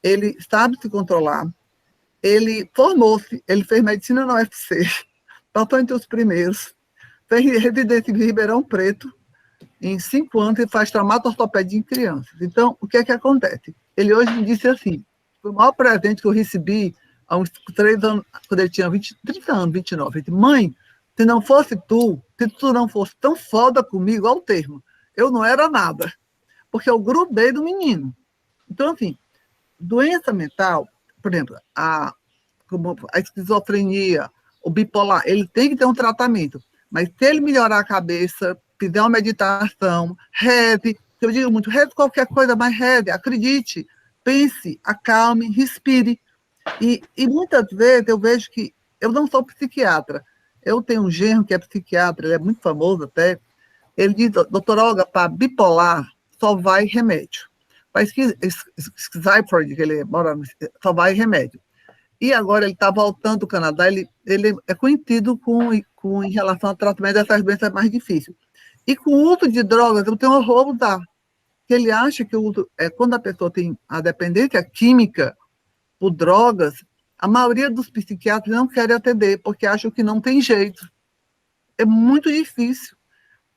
ele sabe se controlar, ele formou-se, ele fez medicina na UFC, passou entre os primeiros, fez residência em Ribeirão Preto, em 5 anos, ele faz traumato-ortopedia em crianças. Então, o que é que acontece? Ele hoje me disse assim, foi o maior presente que eu recebi há uns 3 anos, quando ele tinha 30 anos, 29. Ele disse, mãe, se não fosse tu, se tu não fosse tão foda comigo, ao termo, eu não era nada, porque eu grudei do menino. Então, assim, doença mental, por exemplo, a esquizofrenia, o bipolar, ele tem que ter um tratamento, mas se ele melhorar a cabeça, fizer uma meditação, reze, eu digo muito, reze qualquer coisa, mas reze, acredite, pense, acalme, respire. E muitas vezes eu vejo que, eu não sou psiquiatra, eu tenho um genro que é psiquiatra, ele é muito famoso até, ele diz, doutor Olga, para bipolar, só vai remédio. Para esquizoide, que ele mora, só vai remédio. E agora ele está voltando do Canadá, ele é conhecido em relação ao tratamento dessas doenças mais difíceis. E com o uso de drogas, eu tenho horror a usar. Ele acha que quando a pessoa tem a dependência química por drogas, a maioria dos psiquiatras não querem atender, porque acham que não tem jeito. É muito difícil.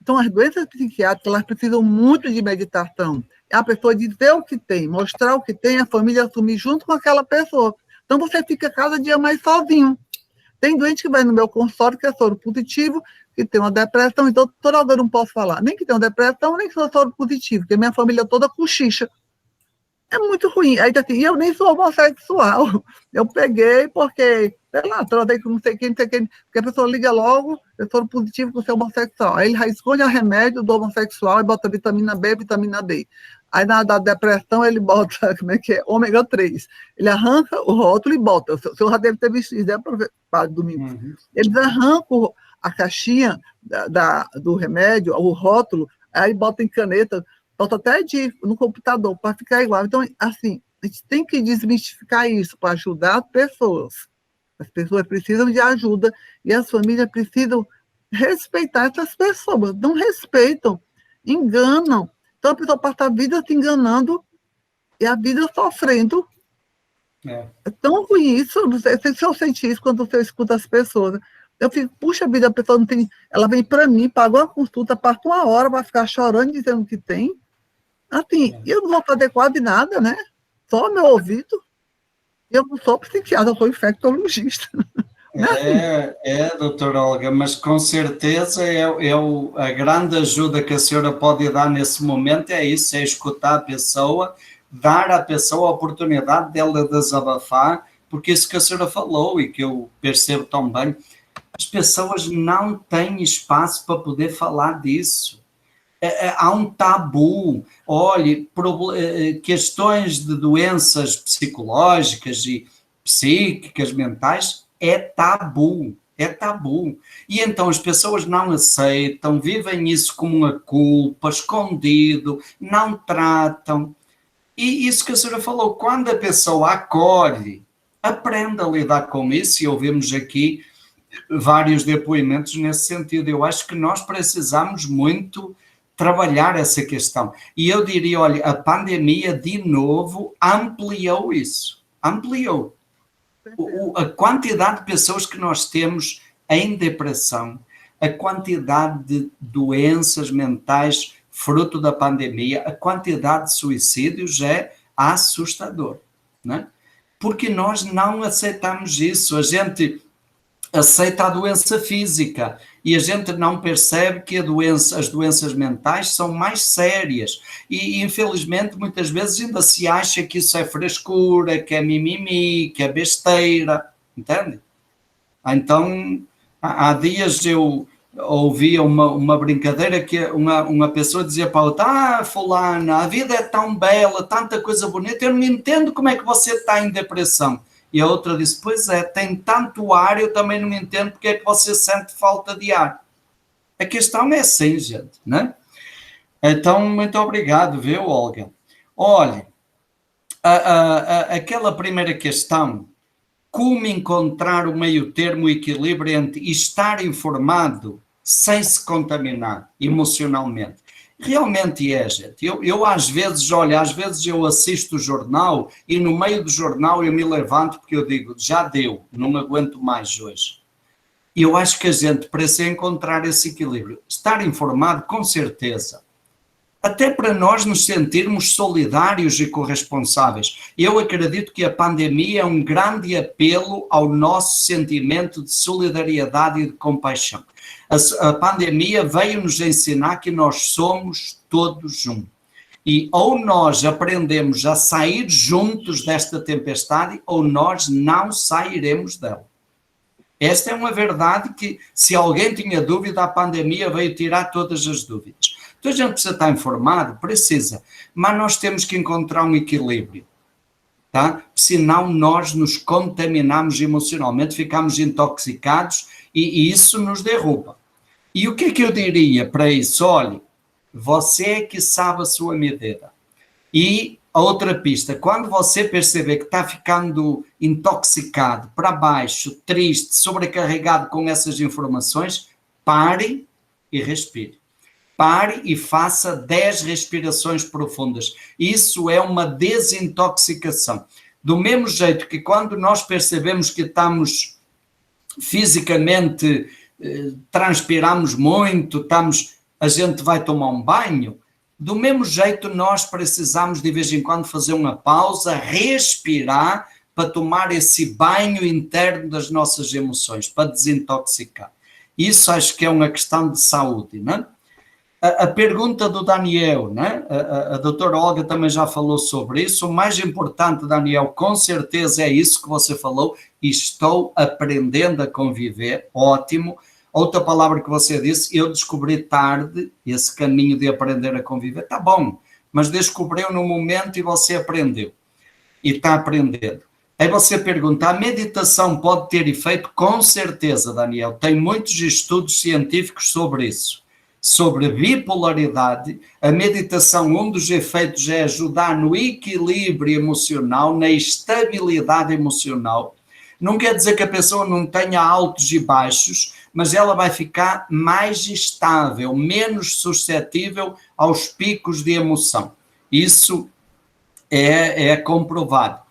Então, as doenças psiquiátricas, elas precisam muito de meditação. É a pessoa dizer o que tem, mostrar o que tem, a família assumir junto com aquela pessoa. Então, você fica cada dia mais sozinho. Tem doente que vai no meu consultório, que é soro positivo, que tem uma depressão, então, doutor Olga, eu não posso falar nem que tem uma depressão, nem que sou soro positivo, porque minha família toda cochicha. É muito ruim. Aí, assim, eu nem sou homossexual. Eu peguei porque, sei lá, tratei com não sei quem, porque a pessoa liga logo, eu sou positivo com ser homossexual. Aí ele já esconde o remédio do homossexual e bota vitamina B, vitamina D. Aí na da depressão ele bota, como é que é? Ômega 3. Ele arranca o rótulo e bota. O senhor já deve ter visto isso, para domingo. Eles arrancam a caixinha do remédio, o rótulo, aí bota em caneta, bota até no computador, para ficar igual. Então, assim, a gente tem que desmistificar isso para ajudar as pessoas. As pessoas precisam de ajuda e as famílias precisam respeitar essas pessoas. Não respeitam, enganam. Então, a pessoa passa a vida se enganando e a vida sofrendo. É tão ruim isso. Não sei se eu senti isso quando você escuta as pessoas. Eu fico, puxa vida, a pessoa não tem... Ela vem para mim, pagou a consulta, passa 1 hora, vai ficar chorando, dizendo que tem. Assim, eu não vou fazer quase nada, né? Só meu ouvido. Eu não sou psiquiatra, eu sou infectologista. Doutora Olga, mas com certeza a grande ajuda que a senhora pode dar nesse momento é isso, é escutar a pessoa, dar à pessoa a oportunidade dela desabafar, porque isso que a senhora falou e que eu percebo tão bem, as pessoas não têm espaço para poder falar disso. Há um tabu. Olhe, questões de doenças psicológicas e psíquicas, mentais, é tabu. E então as pessoas não aceitam, vivem isso como uma culpa, escondido, não tratam. E isso que a senhora falou, quando a pessoa acolhe, aprende a lidar com isso, e ouvimos aqui vários depoimentos nesse sentido. Eu acho que nós precisamos muito trabalhar essa questão. E eu diria, olha, a pandemia, de novo, ampliou isso. Ampliou. A quantidade de pessoas que nós temos em depressão, a quantidade de doenças mentais fruto da pandemia, a quantidade de suicídios é assustador, né? Porque nós não aceitamos isso. A gente aceita a doença física e a gente não percebe que as doenças mentais são mais sérias e infelizmente muitas vezes ainda se acha que isso é frescura, que é mimimi, que é besteira, entende? Então, há dias eu ouvia uma brincadeira que uma pessoa dizia para a outra, fulana, a vida é tão bela, tanta coisa bonita, eu não entendo como é que você está em depressão. E a outra disse, pois é, tem tanto ar, eu também não entendo porque é que você sente falta de ar. A questão é assim, gente, né? Então, muito obrigado, viu, Olga? Olha, aquela primeira questão, como encontrar o meio termo, o equilíbrio entre estar informado sem se contaminar emocionalmente. Realmente é, gente. Eu às vezes, olha, às vezes eu assisto o jornal e no meio do jornal eu me levanto porque eu digo, já deu, não aguento mais hoje. E eu acho que a gente precisa encontrar esse equilíbrio. Estar informado, com certeza. Até para nós nos sentirmos solidários e corresponsáveis. Eu acredito que a pandemia é um grande apelo ao nosso sentimento de solidariedade e de compaixão. A pandemia veio nos ensinar que nós somos todos um. E ou nós aprendemos a sair juntos desta tempestade, ou nós não sairemos dela. Esta é uma verdade que, se alguém tinha dúvida, a pandemia veio tirar todas as dúvidas. Então a gente precisa estar informado, precisa, mas nós temos que encontrar um equilíbrio, tá? Senão nós nos contaminamos emocionalmente, ficamos intoxicados e isso nos derruba. E o que é que eu diria para isso? Olha, você é que sabe a sua medida. E a outra pista, quando você perceber que está ficando intoxicado, para baixo, triste, sobrecarregado com essas informações, pare e respire. Pare e faça 10 respirações profundas. Isso é uma desintoxicação. Do mesmo jeito que quando nós percebemos que estamos fisicamente, transpiramos muito, a gente vai tomar um banho, do mesmo jeito nós precisamos de vez em quando fazer uma pausa, respirar para tomar esse banho interno das nossas emoções, para desintoxicar. Isso acho que é uma questão de saúde, não é? a pergunta do Daniel, né? A doutora Olga também já falou sobre isso. O mais importante, Daniel, com certeza é isso que você falou. Estou aprendendo a conviver. Ótimo. Outra palavra que você disse, eu descobri tarde esse caminho de aprender a conviver. Tá bom, mas descobriu no momento e você aprendeu. E está aprendendo. Aí você pergunta, a meditação pode ter efeito? Com certeza, Daniel. Tem muitos estudos científicos sobre isso. Sobre bipolaridade, a meditação, um dos efeitos é ajudar no equilíbrio emocional, na estabilidade emocional. Não quer dizer que a pessoa não tenha altos e baixos, mas ela vai ficar mais estável, menos suscetível aos picos de emoção. Isso é comprovado.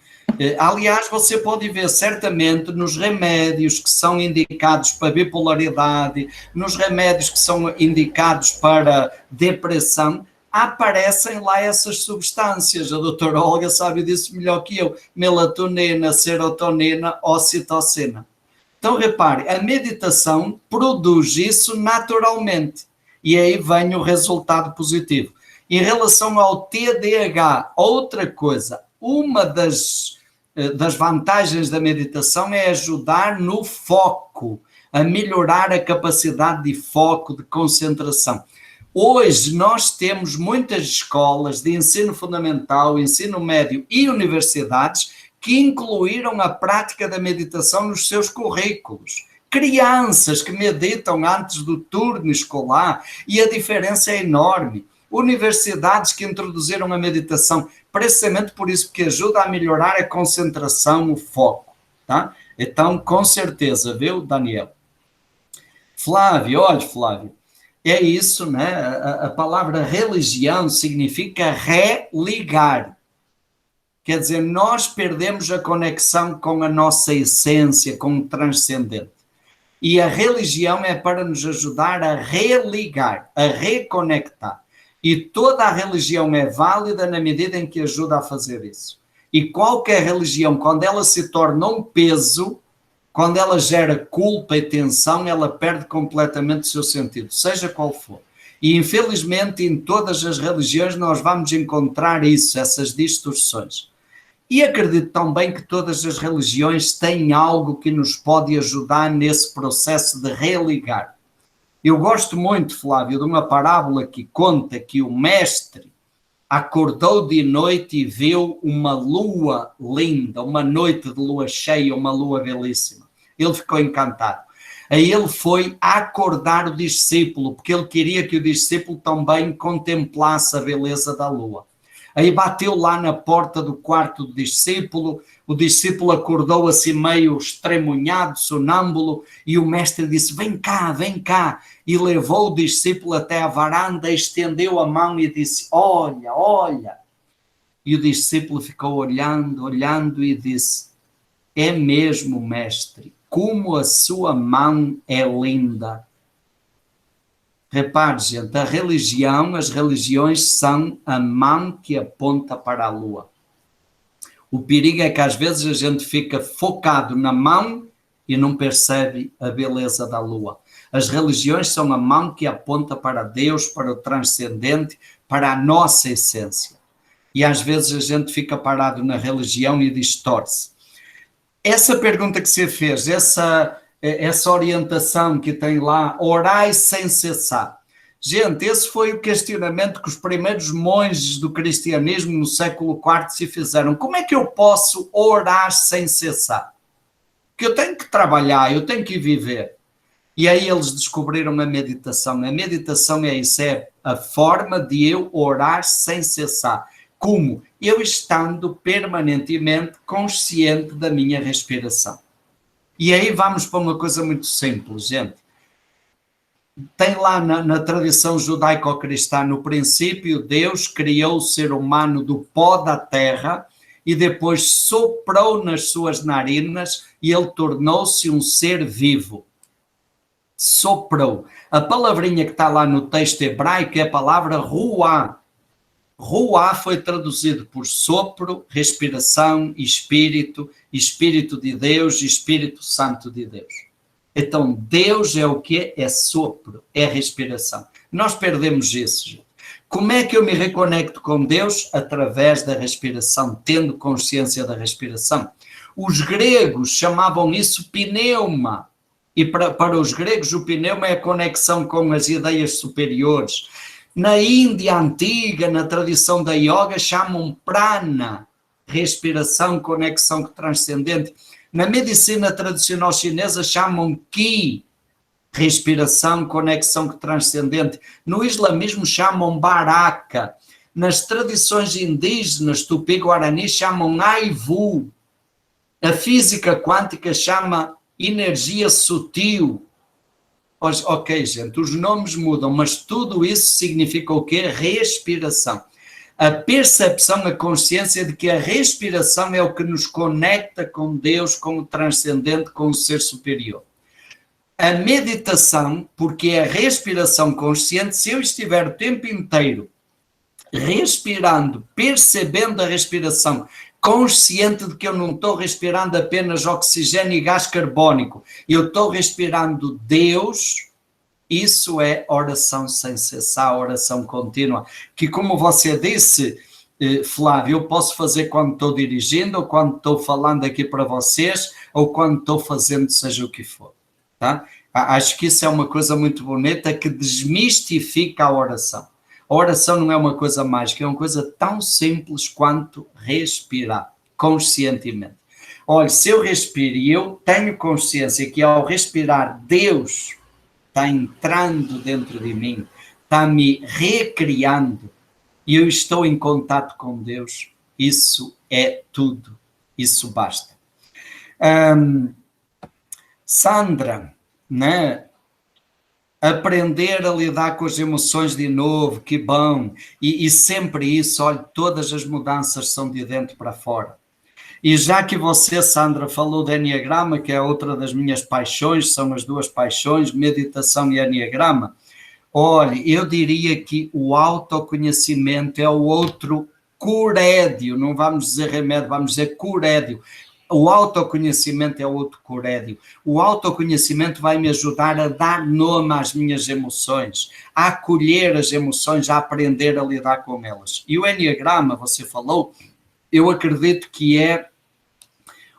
Aliás, você pode ver certamente nos remédios que são indicados para bipolaridade, nos remédios que são indicados para depressão, aparecem lá essas substâncias. A doutora Olga sabe disso melhor que eu. Melatonina, serotonina, ocitocina. Então, repare, a meditação produz isso naturalmente. E aí vem o resultado positivo. Em relação ao TDAH, outra coisa, uma das vantagens da meditação é ajudar no foco, a melhorar a capacidade de foco, de concentração. Hoje nós temos muitas escolas de ensino fundamental, ensino médio e universidades que incluíram a prática da meditação nos seus currículos. Crianças que meditam antes do turno escolar, e a diferença é enorme. Universidades que introduziram a meditação precisamente por isso, porque ajuda a melhorar a concentração, o foco, tá? Então, com certeza, viu, Daniel? Flávio, olha, Flávio, é isso, né? A palavra religião significa religar. Quer dizer, nós perdemos a conexão com a nossa essência, com o transcendente. E a religião é para nos ajudar a religar, a reconectar. E toda a religião é válida na medida em que ajuda a fazer isso. E qualquer religião, quando ela se torna um peso, quando ela gera culpa e tensão, ela perde completamente o seu sentido, seja qual for. E infelizmente em todas as religiões nós vamos encontrar isso, essas distorções. E acredito também que todas as religiões têm algo que nos pode ajudar nesse processo de religar. Eu gosto muito, Flávio, de uma parábola que conta que o mestre acordou de noite e viu uma lua linda, uma noite de lua cheia, uma lua belíssima. Ele ficou encantado. Aí ele foi acordar o discípulo, porque ele queria que o discípulo também contemplasse a beleza da lua. Aí bateu lá na porta do quarto do discípulo, o discípulo acordou assim meio estremunhado, sonâmbulo, e o mestre disse, vem cá, e levou o discípulo até a varanda, estendeu a mão e disse, olha, olha. E o discípulo ficou olhando e disse, é mesmo, mestre, como a sua mão é linda. Repare, gente, as religiões são a mão que aponta para a lua. O perigo é que às vezes a gente fica focado na mão e não percebe a beleza da lua. As religiões são a mão que aponta para Deus, para o transcendente, para a nossa essência. E às vezes a gente fica parado na religião e distorce. Essa pergunta que você fez, essa orientação que tem lá, orai sem cessar. Gente, esse foi o questionamento que os primeiros monges do cristianismo no século IV se fizeram. Como é que eu posso orar sem cessar? Porque eu tenho que trabalhar, eu tenho que viver. E aí eles descobriram a meditação. A meditação é isso, é a forma de eu orar sem cessar. Como? Eu estando permanentemente consciente da minha respiração. E aí vamos para uma coisa muito simples, gente. Tem lá na tradição judaico-cristã, no princípio, Deus criou o ser humano do pó da terra e depois soprou nas suas narinas e ele tornou-se um ser vivo. Soprou. A palavrinha que está lá no texto hebraico é a palavra ruá. Ruá foi traduzido por sopro, respiração, espírito, Espírito de Deus, Espírito Santo de Deus. Então, Deus é o que? É sopro, é respiração. Nós perdemos isso, gente. Como é que eu me reconecto com Deus? Através da respiração, tendo consciência da respiração. Os gregos chamavam isso pneuma. E para os gregos, o pneuma é a conexão com as ideias superiores. Na Índia antiga, na tradição da yoga, chamam prana, respiração, conexão transcendente. Na medicina tradicional chinesa, chamam ki, respiração, conexão transcendente. No islamismo, chamam baraka. Nas tradições indígenas, tupi-guarani, chamam aivu. A física quântica chama energia sutil. Ok, gente, os nomes mudam, mas tudo isso significa o quê? Respiração. A percepção, a consciência de que a respiração é o que nos conecta com Deus, com o transcendente, com o ser superior. A meditação, porque é a respiração consciente, se eu estiver o tempo inteiro respirando, percebendo a respiração, consciente de que eu não estou respirando apenas oxigênio e gás carbônico, eu estou respirando Deus, isso é oração sem cessar, oração contínua, que como você disse, Flávio, eu posso fazer quando estou dirigindo, ou quando estou falando aqui para vocês, ou quando estou fazendo seja o que for, tá? Acho que isso é uma coisa muito bonita que desmistifica a oração. A oração não é uma coisa mágica, é uma coisa tão simples quanto respirar, conscientemente. Olha, se eu respiro e eu tenho consciência que ao respirar Deus está entrando dentro de mim, está me recriando, e eu estou em contato com Deus, isso é tudo, isso basta. Sandra, né? Aprender a lidar com as emoções de novo, que bom, e sempre isso, olha, todas as mudanças são de dentro para fora. E já que você, Sandra, falou de Enneagrama, que é outra das minhas paixões, são as duas paixões, meditação e Enneagrama, olha, eu diria que o autoconhecimento é o outro curédio, não vamos dizer remédio, vamos dizer curédio. O autoconhecimento é outro curédio. O autoconhecimento vai me ajudar a dar nome às minhas emoções, a acolher as emoções, a aprender a lidar com elas. E o Enneagrama, você falou, eu acredito que é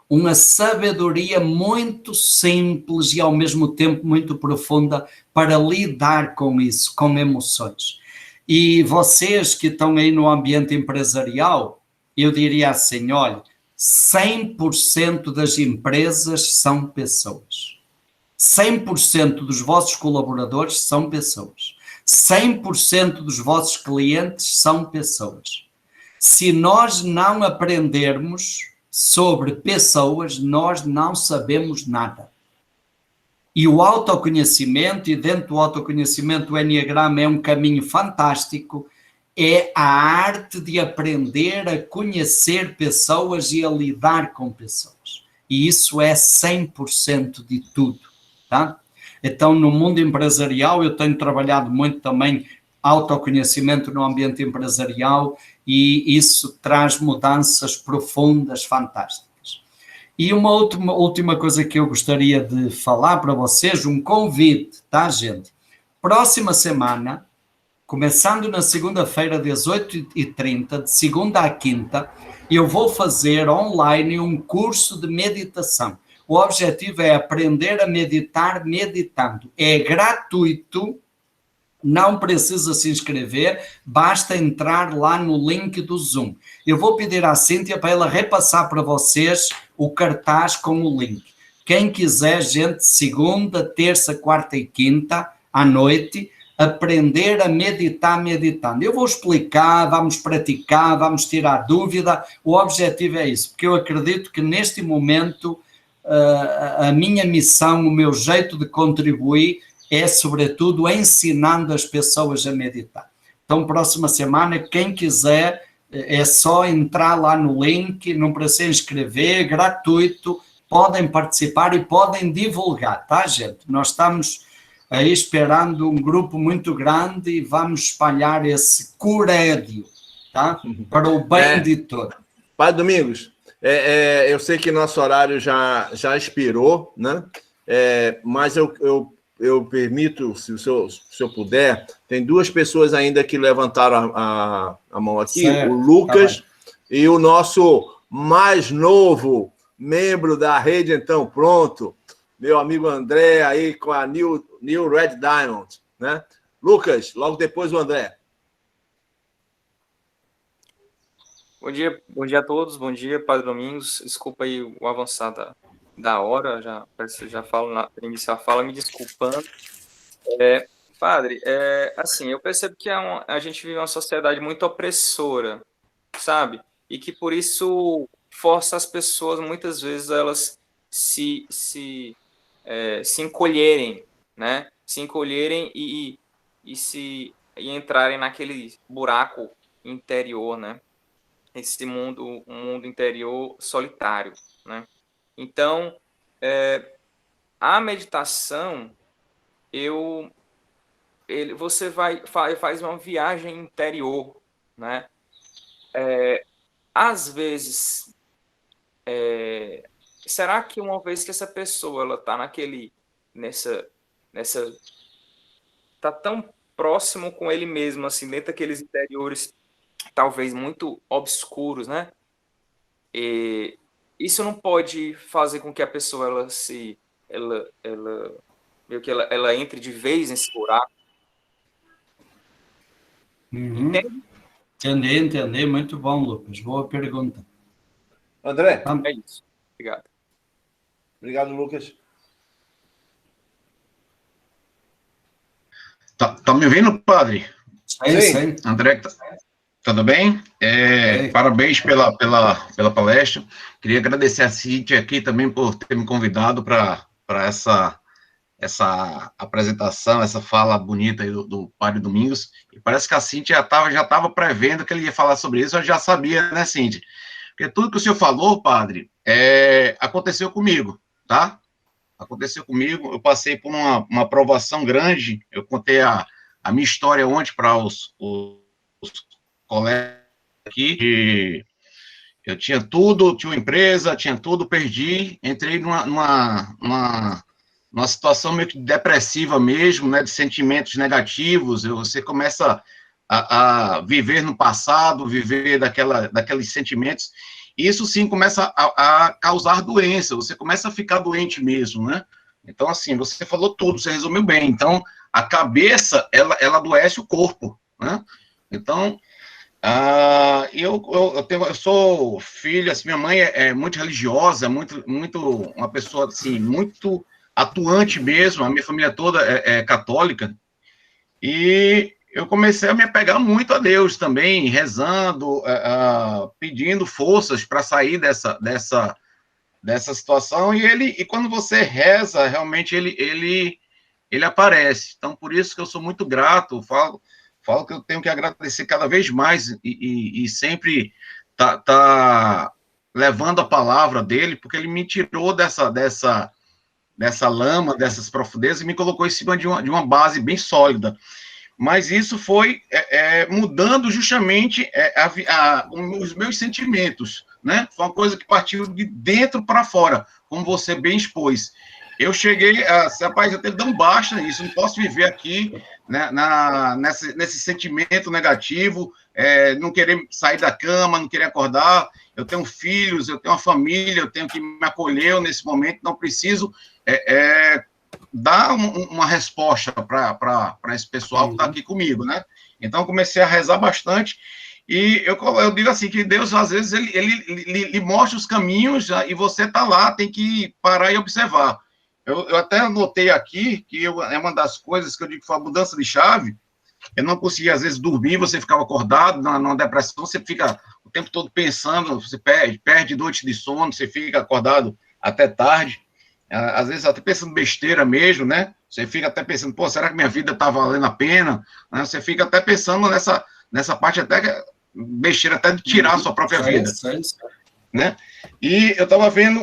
uma sabedoria muito simples e ao mesmo tempo muito profunda para lidar com isso, com emoções. E vocês que estão aí no ambiente empresarial, eu diria assim, olha, 100% das empresas são pessoas. 100% dos vossos colaboradores são pessoas. 100% dos vossos clientes são pessoas. Se nós não aprendermos sobre pessoas, nós não sabemos nada. E o autoconhecimento, e dentro do autoconhecimento o Enneagrama é um caminho fantástico, é a arte de aprender a conhecer pessoas e a lidar com pessoas. E isso é 100% de tudo, tá? Então, no mundo empresarial, eu tenho trabalhado muito também autoconhecimento no ambiente empresarial e isso traz mudanças profundas, fantásticas. E uma última coisa que eu gostaria de falar para vocês, um convite, tá, gente? Próxima semana, começando na segunda-feira, 18h30, de segunda à quinta, eu vou fazer online um curso de meditação. O objetivo é aprender a meditar meditando. É gratuito, não precisa se inscrever, basta entrar lá no link do Zoom. Eu vou pedir à Cíntia para ela repassar para vocês o cartaz com o link. Quem quiser, gente, segunda, terça, quarta e quinta, à noite, aprender a meditar meditando. Eu vou explicar, vamos praticar, vamos tirar dúvida, o objetivo é isso, porque eu acredito que neste momento a minha missão, o meu jeito de contribuir é sobretudo ensinando as pessoas a meditar. Então próxima semana, quem quiser, é só entrar lá no link, não precisa inscrever, gratuito, podem participar e podem divulgar, tá, gente? Nós estamos aí esperando um grupo muito grande e vamos espalhar esse curédio, tá? Para o bem de todos. Padre Domingos, eu sei que nosso horário já expirou, né? Mas eu eu permito, se o senhor puder, tem duas pessoas ainda que levantaram a mão aqui, certo, o Lucas e o nosso mais novo membro da rede, então, pronto, meu amigo André, aí com a New Red Diamond, né? Lucas, logo depois o André. Bom dia a todos, bom dia, Padre Domingos. Desculpa aí o avançar da hora, já falo na inicial fala, me desculpando. Padre, assim, eu percebo que a gente vive uma sociedade muito opressora, sabe? E que por isso força as pessoas, muitas vezes, elas se encolherem, né? Se encolherem e entrarem naquele buraco interior, né? Esse um mundo interior solitário, né? Então, a meditação, você faz uma viagem interior, né? Às vezes, será que uma vez que essa pessoa ela está tá tão próximo com ele mesmo, assim, dentro daqueles interiores talvez muito obscuros, né? E isso não pode fazer com que a pessoa ela entre de vez nesse buraco. Uhum. Entendi. Muito bom, Lucas. Boa pergunta. André? É isso. Obrigado. Obrigado, Lucas. Tá me ouvindo, padre? Sim. André, tudo bem? Parabéns pela palestra. Queria agradecer a Cíntia aqui também por ter me convidado para essa apresentação, essa fala bonita aí do Padre Domingos. E parece que a Cíntia já estava prevendo que ele ia falar sobre isso, eu já sabia, né, Cíntia? Porque tudo que o senhor falou, padre, aconteceu comigo, tá? Aconteceu comigo, eu passei por uma provação grande, eu contei a minha história ontem para os colegas aqui, eu tinha tudo, tinha uma empresa, tinha tudo, perdi, entrei numa situação meio que depressiva mesmo, né, de sentimentos negativos, você começa a viver no passado, viver daqueles sentimentos, e isso sim começa a causar doença, você começa a ficar doente mesmo, né? Então, assim, você falou tudo, você resumiu bem. Então, a cabeça, ela adoece o corpo, né? Então, eu sou filho, assim, minha mãe é muito religiosa, muito, uma pessoa, assim, muito atuante mesmo, a minha família toda é católica, e eu comecei a me apegar muito a Deus também, rezando, pedindo forças para sair dessa situação, e quando você reza, realmente ele aparece. Então, por isso que eu sou muito grato, falo que eu tenho que agradecer cada vez mais e sempre tá levando a palavra dele, porque ele me tirou dessa lama, dessas profundezas, e me colocou em cima de uma base bem sólida. Mas isso foi mudando justamente os meus sentimentos, né? Foi uma coisa que partiu de dentro para fora, como você bem expôs. Eu cheguei rapaz, eu tenho que dar um basta nisso, não posso viver aqui, né, nesse sentimento negativo, não querer sair da cama, não querer acordar. Eu tenho filhos, eu tenho uma família, eu tenho que me acolher nesse momento, não preciso dar uma resposta para esse pessoal que está aqui comigo, né? Então, eu comecei a rezar bastante, e eu digo assim, que Deus, às vezes, ele mostra os caminhos, e você está lá, tem que parar e observar. Eu até anotei aqui, que é uma das coisas que eu digo que foi a mudança de chave. Eu não conseguia, às vezes, dormir, você ficava acordado, numa depressão, você fica o tempo todo pensando, você perde noite de sono, você fica acordado até tarde, às vezes até pensando besteira mesmo, né? Você fica até pensando, pô, será que minha vida está valendo a pena? Né? Você fica até pensando nessa parte até besteira, até de tirar a sua própria vida. Né? E eu estava vendo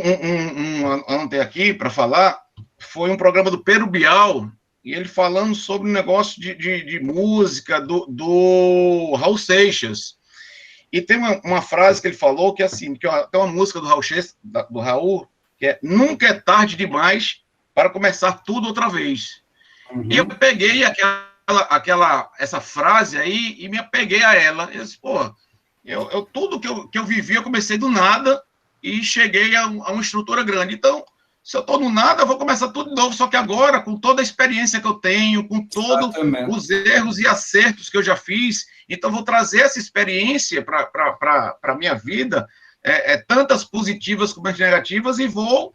ontem aqui para falar, foi um programa do Pedro Bial, e ele falando sobre um negócio de música do Raul Seixas. E tem uma frase que ele falou, que é assim, que tem uma música do Raul, que é: nunca é tarde demais para começar tudo outra vez. E eu peguei essa frase aí e me apeguei a ela. Eu disse, pô, tudo que eu vivi, eu comecei do nada e cheguei a uma estrutura grande. Então, se eu estou no nada, eu vou começar tudo de novo, só que agora, com toda a experiência que eu tenho, com todos os erros e acertos que eu já fiz, então vou trazer essa experiência para a minha vida, tantas positivas como as negativas, e vou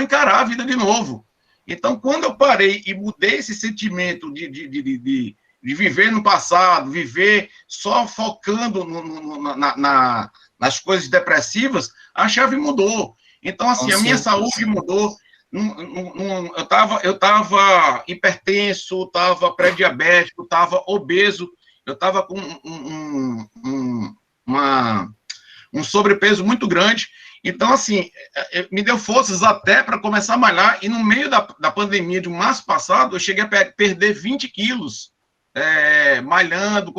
encarar a vida de novo. Então, quando eu parei e mudei esse sentimento de viver no passado, viver só focando nas coisas depressivas, a chave mudou. Então, assim, a minha saúde mudou. Eu estava hipertenso, estava pré-diabético, estava obeso, eu estava com um sobrepeso muito grande. Então, assim, me deu forças até para começar a malhar, e no meio da pandemia de março passado, eu cheguei a perder 20 quilos, malhando,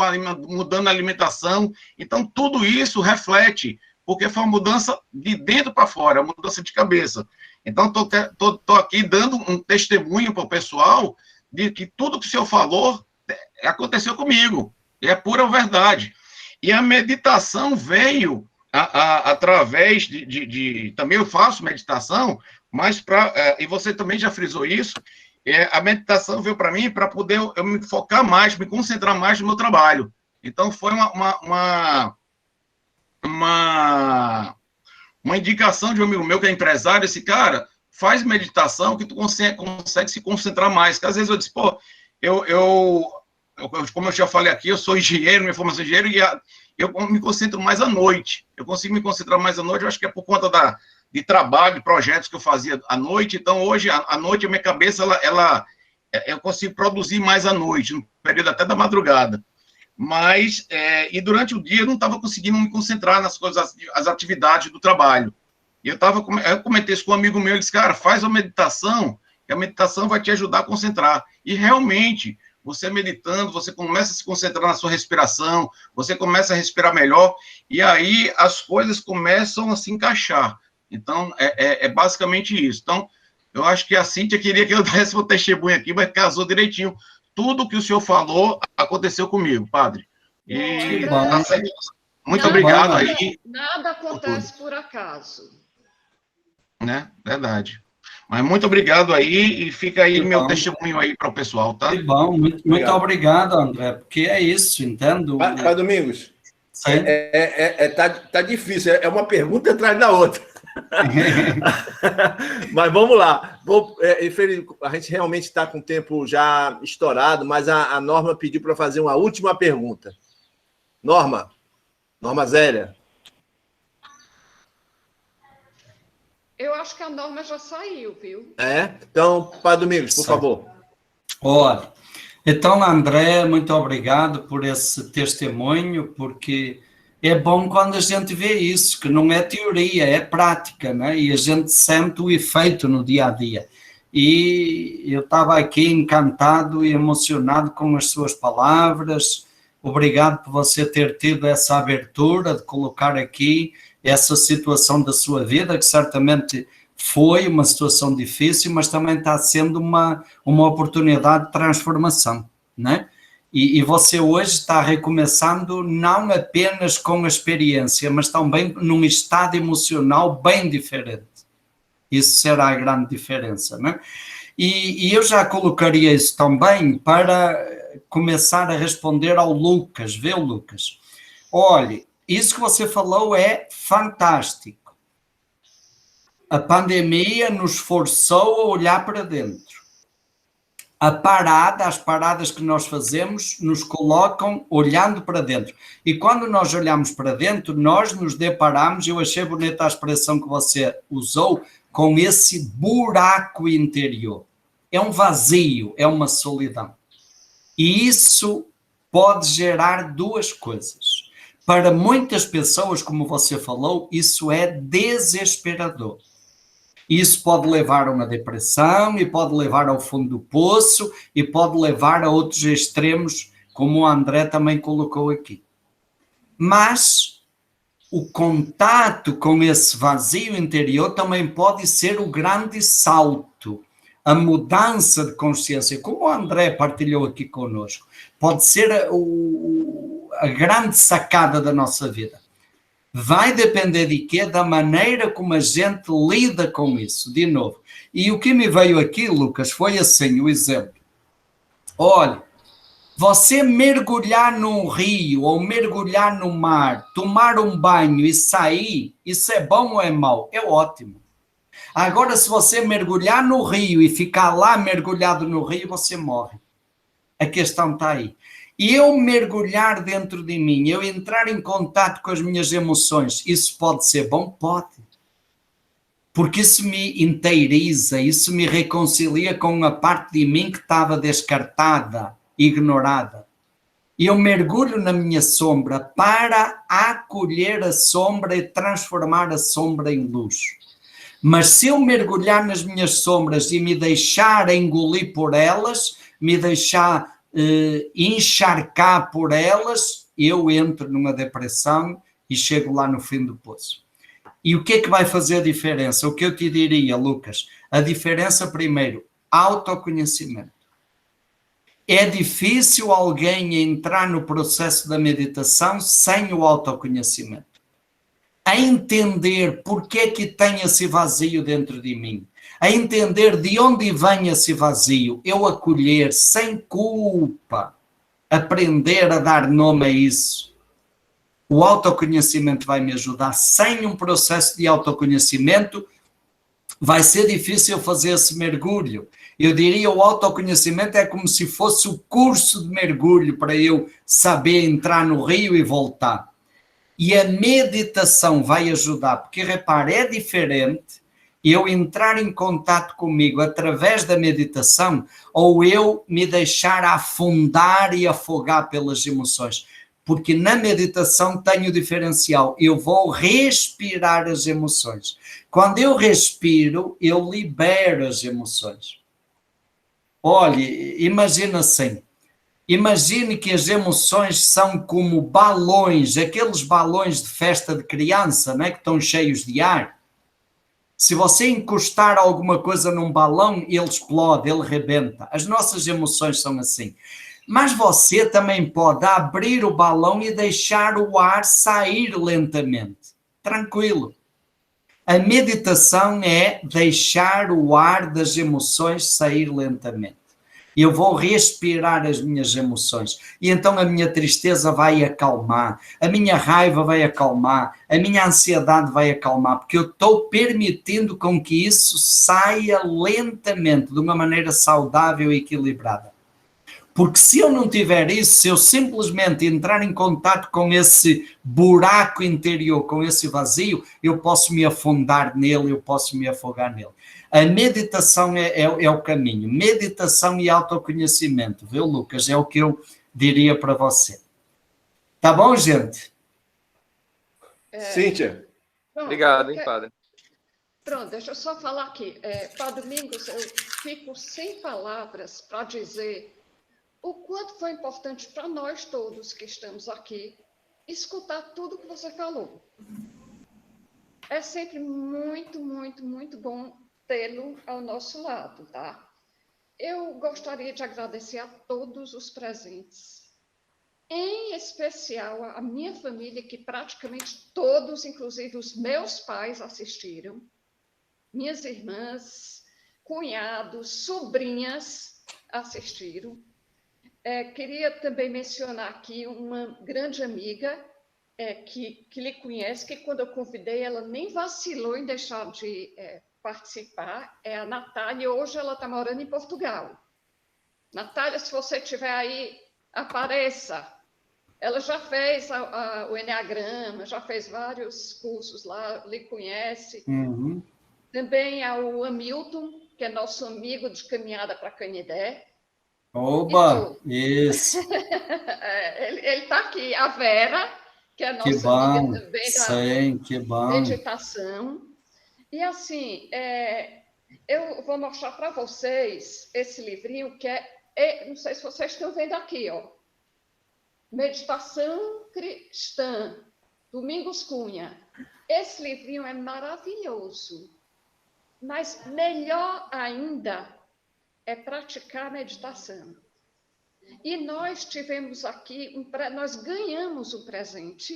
mudando a alimentação. Então, tudo isso reflete, porque foi uma mudança de dentro para fora, uma mudança de cabeça. Então, estou aqui dando um testemunho para o pessoal de que tudo que o senhor falou aconteceu comigo, e é pura verdade. E a meditação veio através também eu faço meditação, mas e você também já frisou isso, a meditação veio para mim para poder eu me focar mais, me concentrar mais no meu trabalho. Então, foi uma indicação de um amigo meu que é empresário, esse cara, faz meditação que tu consegue se concentrar mais. Porque às vezes eu disse, pô, como eu já falei aqui, eu sou engenheiro, minha formação é engenheiro, e eu me concentro mais à noite. Eu consigo me concentrar mais à noite, eu acho que é por conta de trabalho, de projetos que eu fazia à noite. Então, hoje, à noite, a minha cabeça, eu consigo produzir mais à noite, no período até da madrugada. Mas, e durante o dia, eu não estava conseguindo me concentrar nas coisas, as atividades do trabalho. E eu comentei isso com um amigo meu, ele disse, cara, faz a meditação, que a meditação vai te ajudar a concentrar. E, realmente, você meditando, você começa a se concentrar na sua respiração, você começa a respirar melhor, e aí as coisas começam a se encaixar. Então, é basicamente isso. Então, eu acho que a Cíntia queria que eu desse o testemunho aqui, mas casou direitinho. Tudo que o senhor falou aconteceu comigo, padre. E muito obrigado aí. Nada acontece por acaso. Né? Verdade. Mas muito obrigado aí, e fica aí meu testemunho aí para o pessoal, tá? Que bom, muito obrigado, André, porque é isso, entendo. Pai Domingos, tá difícil, é uma pergunta atrás da outra. Mas vamos lá. A gente realmente está com o tempo já estourado, mas a Norma pediu para fazer uma última pergunta. Norma Zélia. Eu acho que a Norma já saiu, viu? Então, Pai Domingos, por favor. Olha, então, André, muito obrigado por esse testemunho, porque é bom quando a gente vê isso, que não é teoria, é prática, né? E a gente sente o efeito no dia a dia. E eu estava aqui encantado e emocionado com as suas palavras. Obrigado por você ter tido essa abertura de colocar aqui essa situação da sua vida, que certamente foi uma situação difícil, mas também está sendo uma oportunidade de transformação, né? E você hoje está recomeçando não apenas com a experiência, mas também num estado emocional bem diferente. Isso será a grande diferença, né? E eu já colocaria isso também para começar a responder ao Lucas. Vê, Lucas? Olhe, isso que você falou é fantástico. A pandemia nos forçou a olhar para dentro. As paradas que nós fazemos nos colocam olhando para dentro. E quando nós olhamos para dentro, nós nos deparamos, eu achei bonita a expressão que você usou, com esse buraco interior. É um vazio, é uma solidão. E isso pode gerar duas coisas. Para muitas pessoas, como você falou, isso é desesperador. Isso pode levar a uma depressão, e pode levar ao fundo do poço, e pode levar a outros extremos, como o André também colocou aqui. Mas o contato com esse vazio interior também pode ser o grande salto, a mudança de consciência, como o André partilhou aqui conosco, pode ser a grande sacada da nossa vida. Vai depender de quê? Da maneira como a gente lida com isso, de novo. E o que me veio aqui, Lucas, foi assim, o exemplo. Olha, você mergulhar num rio ou mergulhar no mar, tomar um banho e sair, isso é bom ou é mau? É ótimo. Agora, se você mergulhar no rio e ficar lá mergulhado no rio, você morre. A questão está aí. E eu mergulhar dentro de mim, eu entrar em contato com as minhas emoções, isso pode ser bom? Pode. Porque isso me inteiriza, isso me reconcilia com a parte de mim que estava descartada, ignorada. E eu mergulho na minha sombra para acolher a sombra e transformar a sombra em luz. Mas se eu mergulhar nas minhas sombras e me deixar engolir por elas, me deixar encharcar por elas, eu entro numa depressão e chego lá no fim do poço. E o que é que vai fazer a diferença? O que eu te diria, Lucas? A diferença, primeiro, autoconhecimento. É difícil alguém entrar no processo da meditação sem o autoconhecimento. A entender porque é que tem esse vazio dentro de mim. A entender de onde vem esse vazio. Eu acolher sem culpa. Aprender a dar nome a isso. O autoconhecimento vai me ajudar. Sem um processo de autoconhecimento, vai ser difícil fazer esse mergulho. Eu diria o autoconhecimento é como se fosse o curso de mergulho para eu saber entrar no rio e voltar. E a meditação vai ajudar, porque repare, é diferente eu entrar em contato comigo através da meditação ou eu me deixar afundar e afogar pelas emoções. Porque na meditação tenho o diferencial, eu vou respirar as emoções. Quando eu respiro, eu libero as emoções. Olhe, imagina assim, imagine que as emoções são como balões, aqueles balões de festa de criança, né, que estão cheios de ar. Se você encostar alguma coisa num balão, ele explode, ele rebenta. As nossas emoções são assim. Mas você também pode abrir o balão e deixar o ar sair lentamente. Tranquilo. A meditação é deixar o ar das emoções sair lentamente. Eu vou respirar as minhas emoções. E então a minha tristeza vai acalmar, a minha raiva vai acalmar, a minha ansiedade vai acalmar, porque eu estou permitindo com que isso saia lentamente, de uma maneira saudável e equilibrada. Porque se eu não tiver isso, se eu simplesmente entrar em contato com esse buraco interior, com esse vazio, eu posso me afundar nele, eu posso me afogar nele. A meditação é o caminho. Meditação e autoconhecimento, viu, Lucas? É o que eu diria para você. Tá bom, gente? Cíntia. Pronto, Obrigado, hein, padre? Pronto, deixa eu só falar aqui. Padre Domingos, eu fico sem palavras para dizer o quanto foi importante para nós todos que estamos aqui escutar tudo que você falou. É sempre muito, muito, muito bom tê-lo ao nosso lado, tá? Eu gostaria de agradecer a todos os presentes, em especial a minha família, que praticamente todos, inclusive os meus pais, assistiram, minhas irmãs, cunhados, sobrinhas assistiram. Queria também mencionar aqui uma grande amiga que lhe conhece, que quando eu convidei, ela nem vacilou em deixar de participar, é a Natália. Hoje ela está morando em Portugal. Natália, se você estiver aí, apareça. Ela já fez o Enneagrama, já fez vários cursos lá, lhe conhece. Uhum. Também há o Hamilton, que é nosso amigo de caminhada para Canidé. Oba, isso. Ele está aqui. A Vera, que é nossa amiga também da meditação. E assim, eu vou mostrar para vocês esse livrinho que não sei se vocês estão vendo aqui, ó. Meditação Cristã, Domingos Cunha. Esse livrinho é maravilhoso. Mas melhor ainda é praticar a meditação. E nós tivemos aqui, nós ganhamos um presente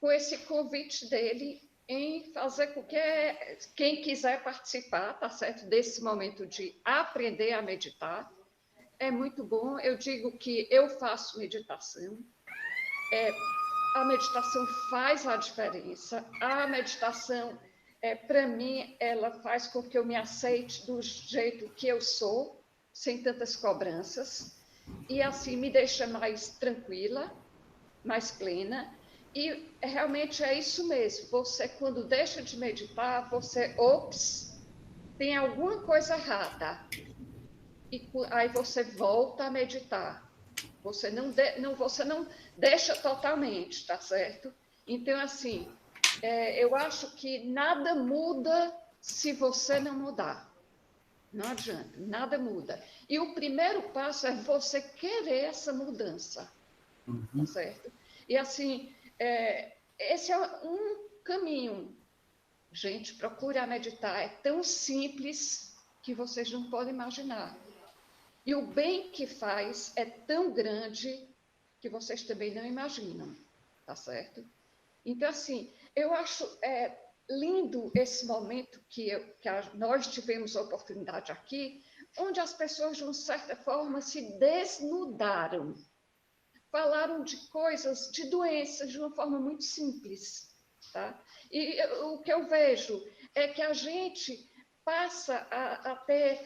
com esse convite dele em fazer com que quem quiser participar, tá certo, desse momento de aprender a meditar. É muito bom. Eu digo que eu faço meditação. A meditação faz a diferença. A meditação, para mim, ela faz com que eu me aceite do jeito que eu sou, sem tantas cobranças, e assim me deixa mais tranquila, mais plena. E realmente é isso mesmo. Você, quando deixa de meditar, você, tem alguma coisa errada. E aí você volta a meditar. Você não deixa totalmente, tá certo? Então, assim, eu acho que nada muda se você não mudar. Não adianta, nada muda. E o primeiro passo é você querer essa mudança, tá certo? E, assim, esse é um caminho. Gente, procure a meditar. É tão simples que vocês não podem imaginar. E o bem que faz é tão grande que vocês também não imaginam, tá certo? Então, assim, eu acho lindo esse momento que nós tivemos a oportunidade aqui, onde as pessoas, de uma certa forma, se desnudaram. Falaram de coisas, de doenças, de uma forma muito simples, tá? E o que eu vejo é que a gente passa a ter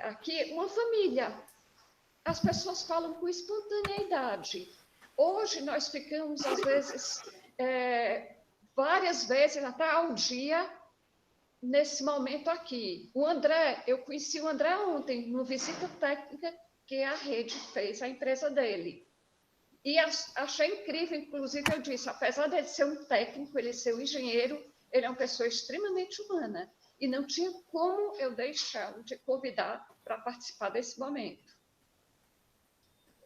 aqui uma família. As pessoas falam com espontaneidade. Hoje nós ficamos, às vezes, várias vezes, até ao dia, nesse momento aqui. O André, eu conheci o André ontem, numa visita técnica que a rede fez, a empresa dele. E achei incrível, inclusive eu disse, apesar de ele ser um técnico, ele ser um engenheiro, ele é uma pessoa extremamente humana. E não tinha como eu deixá-lo de convidar para participar desse momento.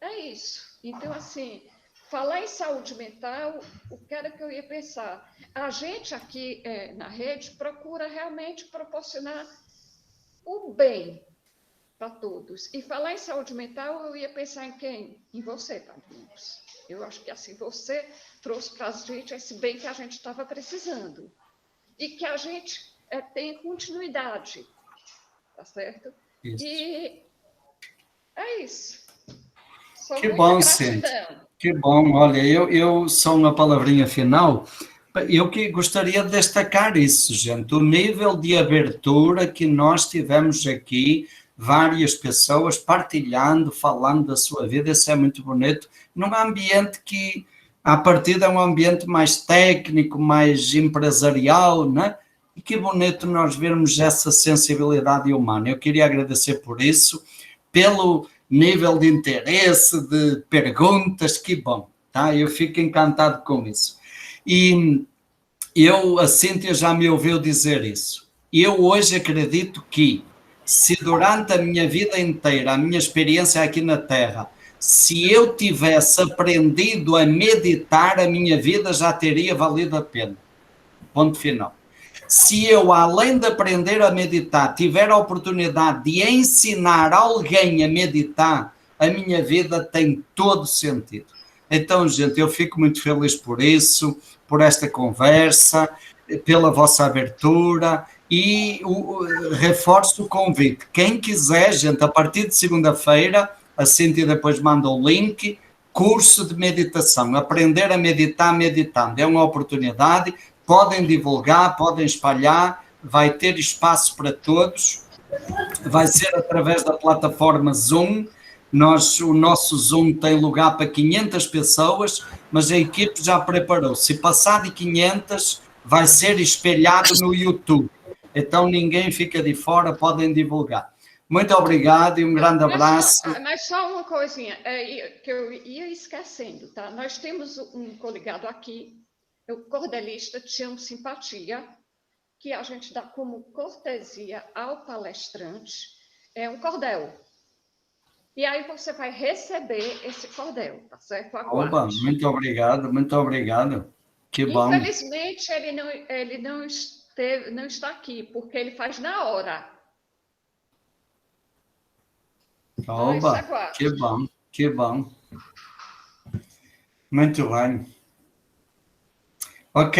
É isso. Então, assim, falar em saúde mental, o que era que eu ia pensar? A gente aqui na rede procura realmente proporcionar o bem para todos. E falar em saúde mental, eu ia pensar em quem? Em você, Padre Domingos. Eu acho que assim, você trouxe para a gente esse bem que a gente estava precisando. E que a gente tenha continuidade, tá certo? Isso. E é isso. Que bom, Cintia. Que bom. Olha, eu só uma palavrinha final. Eu que gostaria de destacar isso, gente. O nível de abertura que nós tivemos aqui, várias pessoas partilhando, falando da sua vida, isso é muito bonito. Num ambiente que, a partir é um ambiente mais técnico, mais empresarial, né? E que bonito nós vermos essa sensibilidade humana. Eu queria agradecer por isso, pelo nível de interesse, de perguntas, que bom, tá? Eu fico encantado com isso. E a Cíntia já me ouviu dizer isso. Eu hoje acredito que, se durante a minha vida inteira, a minha experiência aqui na Terra, se eu tivesse aprendido a meditar, a minha vida já teria valido a pena. Ponto final. Se eu, além de aprender a meditar, tiver a oportunidade de ensinar alguém a meditar, a minha vida tem todo sentido. Então, gente, eu fico muito feliz por isso, por esta conversa, pela vossa abertura e reforço o convite. Quem quiser, gente, a partir de segunda-feira, a Cíntia depois manda o link, curso de meditação, aprender a meditar meditando. É uma oportunidade. Podem divulgar, podem espalhar, vai ter espaço para todos, vai ser através da plataforma Zoom. O nosso Zoom tem lugar para 500 pessoas, mas a equipe já preparou. Se passar de 500, vai ser espelhado no YouTube. Então ninguém fica de fora, podem divulgar. Muito obrigado e um grande abraço. Mas só uma coisinha, que eu ia esquecendo, tá? Nós temos um coligado aqui, o cordelista Tião Simpatia, que a gente dá como cortesia ao palestrante, um cordel. E aí você vai receber esse cordel, tá certo? Oba, muito obrigado, muito obrigado. Que bom. Infelizmente, ele não está aqui, porque ele faz na hora. Oba, que bom, que bom. Muito bem. Ok,